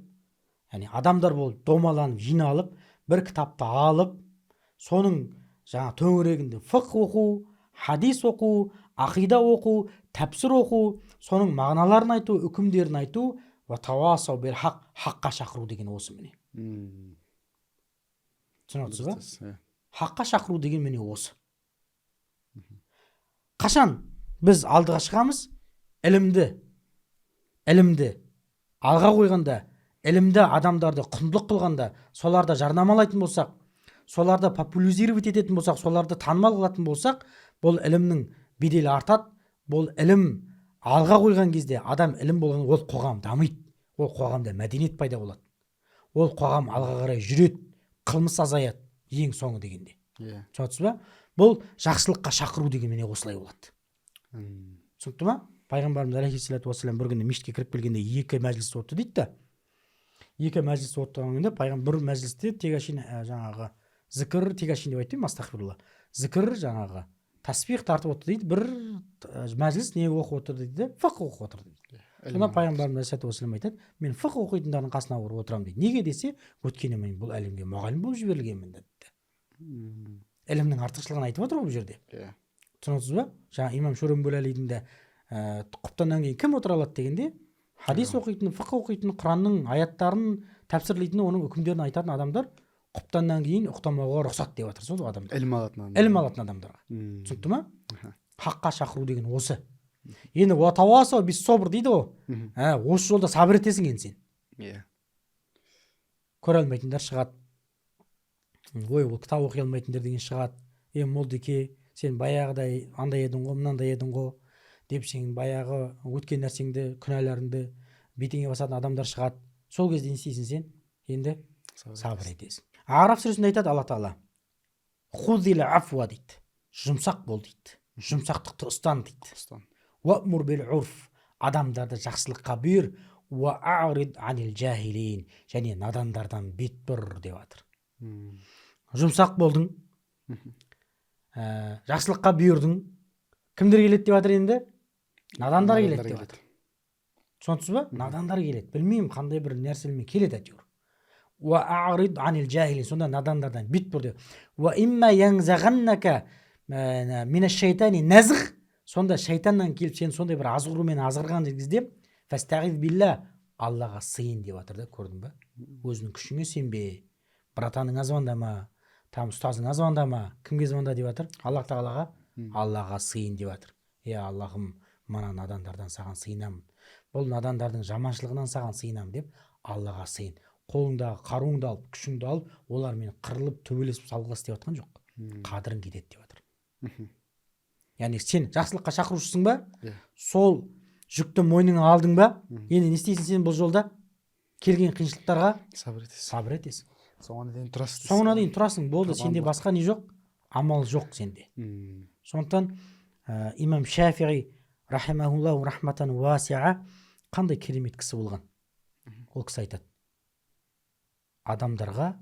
адамдар болып домаланып, жиналып, бір кітапты алып, соның төңірегінде фиқ оқу, хадис оқу, ақида оқу, тәпсір оқу, соның мағыналарын айту, үкімдерін айту, ва тавасау бил хақ, хаққа шақыру деген осы міне. Түсініп отырсыз ба? Хаққа шақыру деген міне осы. Қашан біз алдыға шығамыз, ілімді алға қойғанда, ілімді адамдарды құндылық қылғанда, соларды жарнамалайтын болсақ, соларды популяризировать ететін болсақ, соларды танымал қылатын болсақ, бұл ілімнің беделі артады. Бұл ілім алға қойған кезде, адам ілім болған, ол қоғам дамиды. Ол қоғамда мәдениет пайда болады. Ол қоғам алға қарай жүреді, қылмыс азаяды, ең соңы дегенде. Түсінесіз ба? Бұл жақсылыққа шақыру деген міне осылай болады. Түсінікті ма? Пайғамбарымыз алейхиссалату уассалам бір күні мешітке кіріп келгенде екі мәжіліс өтті дейді да. Екі мәжіліс өтті пайғамбар бір мәжілісте тегашин жаңағы зікір, тегашин деп айтпаймын, астағфирулла. Зікір жаңағы тасбих тартып отыр дейді. Бір мәжіліс не оқып отыр дейді, фиқ оқып отыр дейді. Сонда пайғамбарымыз алейхиссалату уассалам айтады, мен фиқ оқитындардың қасына барып отырамын дейді. Неге десе, өйткені мен бұл әлемге мұғалім болып жіберілгенмін дейді. Ілімнің артықшылығын айтып отыр бұл жерде. Түсінесіз ба? Жаңа имам Шурембулалидің де құптаннан кейін кім отыра алады дегенде, хадис оқитын, фиқ оқитын, Құранның аяттарын тәпсірлейтін, оның үкімдерін айтатын адамдар құптаннан кейін ұқтамауға рұқсат деп жатыр сол адамдар. Ілім алатын адамдарға. Түсінікті ма? Хаққа шақыру деген осы. Енді уатауасау бис собр дейді ғой. Осы жолда сабыр етесің енді сен. Көре алмайтындар шығады. Ой, ол кітап оқи алмайтындар деген шығады. Молдеке, сен баяғыдай андай едің ғой, мынандай едің ғой деп сен баяғы өткен нәрсеңді, күнәларыңды бетіңе басатын адамдар шығады. Сол кезде не істейсің сен? Енді сабыр етесің. Араф сүресінде айтады Алла Тағала, худил афуа дейді. Жұмсақ бол дейді. Жұмсақтықты ұстан дейді. Уамур бил урф, адамдарды жақсылыққа бұйыр, уа а'рид анил жахилин, және надандардан бет бұр деп жатыр. Жұмсақ болдың, жақсылыққа бұйырдың. Кімдер келеді деп жатыр енді? Надандар келеді деп жатыр. Түсінесіз ба? Надандар келеді. Білмеймін қандай бір нәрселермен келеді әйтеуір. Уа а'рид анил жахилин, сонда надандардан бет бұр деп. Уа имма янзағаннака минаш шайтани назғ, сонда шайтаннан келіп сен сондай бір азғырумен азғырған кезде фастағиз билла, Аллаға сыйын деп жатыр да, көрдің ба? Өзінің күшіңе сенбе, братаныңа звондама, там ұстазыңа звондама. Кімге звонда деп жатыр? Аллах Тағалаға. Аллаға сыйын деп жатыр. Аллахым, мана надандардан саған сыйынамын. Бұл надандардың жаманшылығынан саған сыйынамын деп Аллаға сыйын. Қолыңдағы қаруыңды алып, күшіңді алып, олармен қырылып, төбелесіп салғылас деп жатқан жоқ. Қадірің кетеді деп жатыр. Яғни сен жақсылыққа шақырушысың ба? Сол жүкті мойныңа алдың ба? Енді не істейсің сен бұл жолда? Келген қиыншылықтарға сабыр етесің. Соңына дейін тұрасың. Болды, сенде басқа не жоқ? Амал жоқ сенде. Сондықтан имам Шафиғи рахимахуллаху рахматан васиа қандай керемет кісі болған. Ол кісі айтады, адамдарға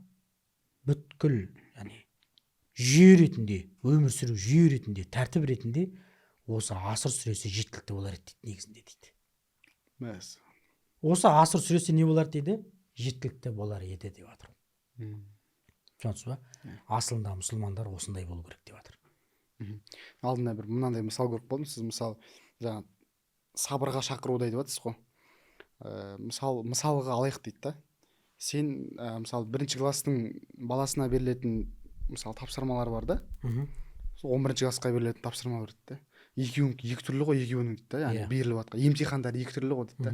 бүткіл жүйе ретінде, өмір сүру жүйе ретінде, тәртіп ретінде осы асыр сүресі жеткілікті болар еді дейді, негізінде дейді. Осы асыр сүресі не болар дейді? Жеткілікті болар еді деп жатыр. Түсінесіз ба? Асылында мұсылмандар осындай болу керек деп жатыр. Алдында бір мынандай мысал көріп болдым. Сіз мысалы жаңа сабырға шақыруды айтып жатсыз ғой. Мысалға алайық дейді да. Сен мысалы бірінші класстың баласына берілетін мысалы тапсырмалар бар да. Сол 11-ші классқа берілетін тапсырма бар дейді да. Екі түрлі ғой, екеуінің дейді да. Яғни беріліп жатқан емтихандар екі түрлі ғой дейді да.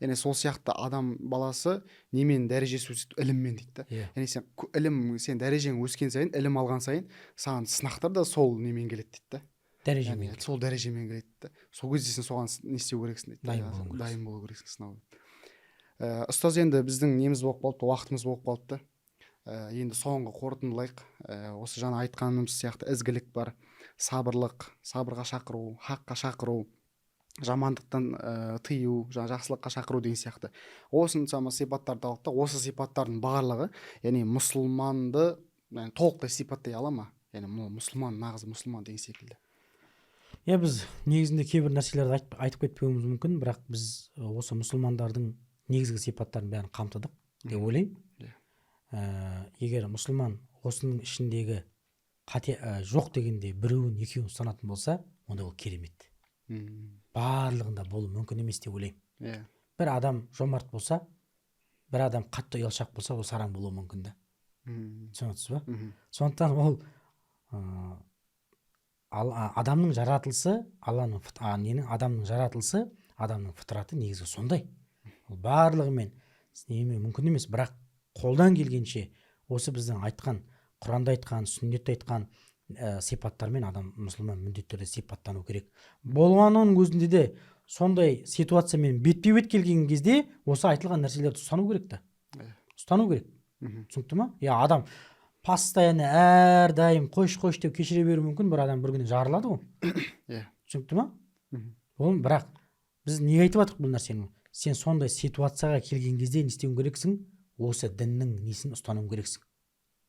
Яғни сол сияқты адам баласы немен дәрежесі өседі? Іліммен дейді да. Яғни сен дәрежең өскен сайын, ілім алған сайын, саған сынақтар да сол немен келеді дейді да. Дәрежемен. Сол дәрежемен келеді да. Сол кезде сен соған не істеу керексің дейді. Дайын болу керексің сынауға. Ұстаз, енді біздің неміз болып қалыпты, уақытымыз болып қалыпты. Енді соңғы қорытындылайық. Осы жаңа айтқанымыз сияқты ізгілік бар, сабырлық, сабырға шақыру, хаққа шақыру, жамандықтан тыю, жақсылыққа шақыру деген сияқты. Осыншама сипаттарды алдық та, осы сипаттардың барлығы, яғни мұсылманды толықтай сипаттай ала ма? Яғни мұсылман, нағыз мұсылман деген секілді. Біз негізінде кейбір нәрселерді айтып кетпеуіміз мүмкін, бірақ біз осы мұсылмандардың негізгі сипаттарын бәрін қамтыдық деп ойлаймын. Егер мұсылман осының ішіндегі жоқ дегенде біреуін екеуін ұстанатын болса, онда ол керемет. Барлығында болу мүмкін емес деп ойлаймын. Бір адам жомарт болса, бір адам қатты ұялшақ болса, ол сараң болуы мүмкін да. Түсінесіз ба? Сондықтан ол адамның жаратылысы, адамның жаратылысы, адамның фытраты негізі сондай. Ол барлығымен мүмкін емес, бірақ қолдан келгенше осы біздің айтқан, Құранда айтқан, сүннетте айтқан сипаттармен адам мұсылман міндетті түрде сипаттану керек. Болғанның өзінде де сондай ситуациямен бетпе-бет келген кезде осы айтылған нәрселерді ұстану керек та. Ұстану керек. Түсінікті ма? Адам постоянно әрдайым қойш деп кешіре беруі мүмкін, бір адам бір күні жарылады ғой. Түсінікті ма? Ол бірақ біз неге айтып жатырмық бұл нәрсені? Сен сондай ситуацияға келген кезде не істеуің керексің? Осы діннің несін ұстануың керексің.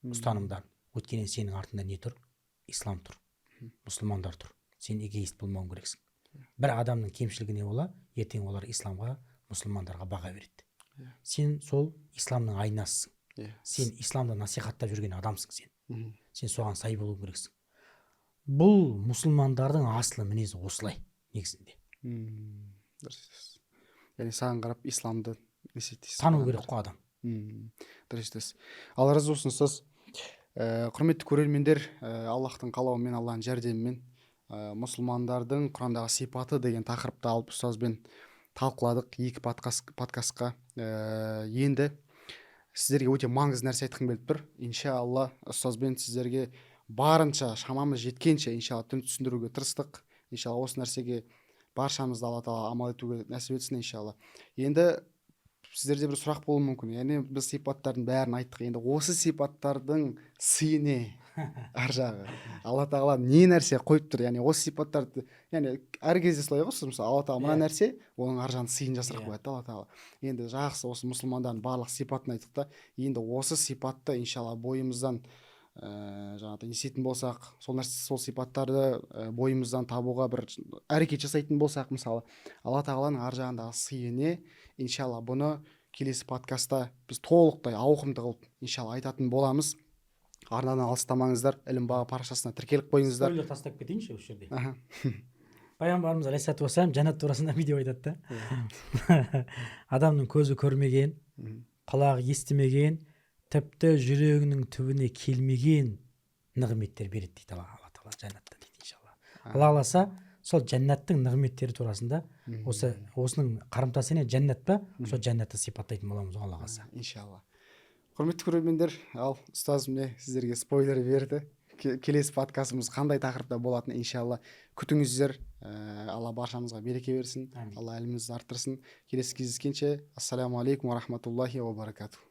Ұстанымдарын. Өйткені сенің артында не тұр? Ислам тұр. Мұсылмандар тұр. Сен эгоист болмауың керексің. Бір адамның кемшілігі не бола? Ертең олар исламға, мұсылмандарға баға береді. Сен сол исламның айнасысың. Сен исламды насихаттап жүрген адамсың сен. Сен соған сай болуың керексің. Бұл мұсылмандардың асылы мінезі осылай негізінде. Яғни саған қарап исламды тану керек қой адам. Дұрыс айтасыз. Алла разы болсын ұстаз. Құрметті көрермендер, Аллахтың қалауымен, Аллахның жәрдемімен мұсылмандардың Құрандағы сипаты деген тақырыпты алып ұстазбен талқыладық 2 подкастқа. Енді сіздерге өте маңызды нәрсе айтқым келіп тұр. Иншалла ұстазбен сіздерге барынша шамамыз жеткенше иншалла түсіндіруге тырыстық. Иншалла осы нәрсеге баршамызды Алла тағала амал етуге нәсіп етсін иншалла. Енді сіздерде бір сұрақ болуы мүмкін. Яғни біз сипаттардың бәрін айттық. Енді осы сипаттардың сыйы не? Ар жағы. Алла тағала не нәрсе қойып тұр? Яғни осы сипаттарды, яғни әр кезде солай ғой, мысалы Алла тағала мына нәрсе, оның ар жағын сыйын жасырып қояды Алла тағала. Енді жақсы, осы мұсылмандардың барлық сипатын айттық та, енді осы сипатты иншалла бойымыздан жаңағыдай еститін болсақ, сол сипаттарды бойымыздан табуға бір әрекет жасайтын болсақ, мысалы Алла тағаланың ар жағындағы сыйы не? Иншалла бұны келесі подкастта біз толықтай ауқымды қылып иншалла айтатын боламыз. Арнадан алыстамаңыздар, ілім бағы парақшасына тіркеліп қойыңыздар. Спойлер тастап кетейінші осы жерде. Пайғамбарымыз алейхиссалату вассалам жәннат турасында видео айтады да. Адамның көзі көрмеген, құлағы естімеген, тіпті жүрегінің түбіне келмеген нығметтер береді дейді Алла тағала жәннатта дейді иншалла. Алла қаласа сол жәннаттың нығметтері турасында осының қарымтасы не жәннат па? Сол жәннатты сипаттайтын боламыз Алла қаласа. Иншалла. Құрметті көрермендер, ал ұстаз міне сіздерге спойлер берді. Келесі подкастымыз қандай тақырыпта болатыны иншалла күтіңіздер. Алла баршамызға береке берсін. Алла ілімімізді арттырсын. Келесі кездескенше, ассаламу алейкум ва рахматуллахи ва баракатух.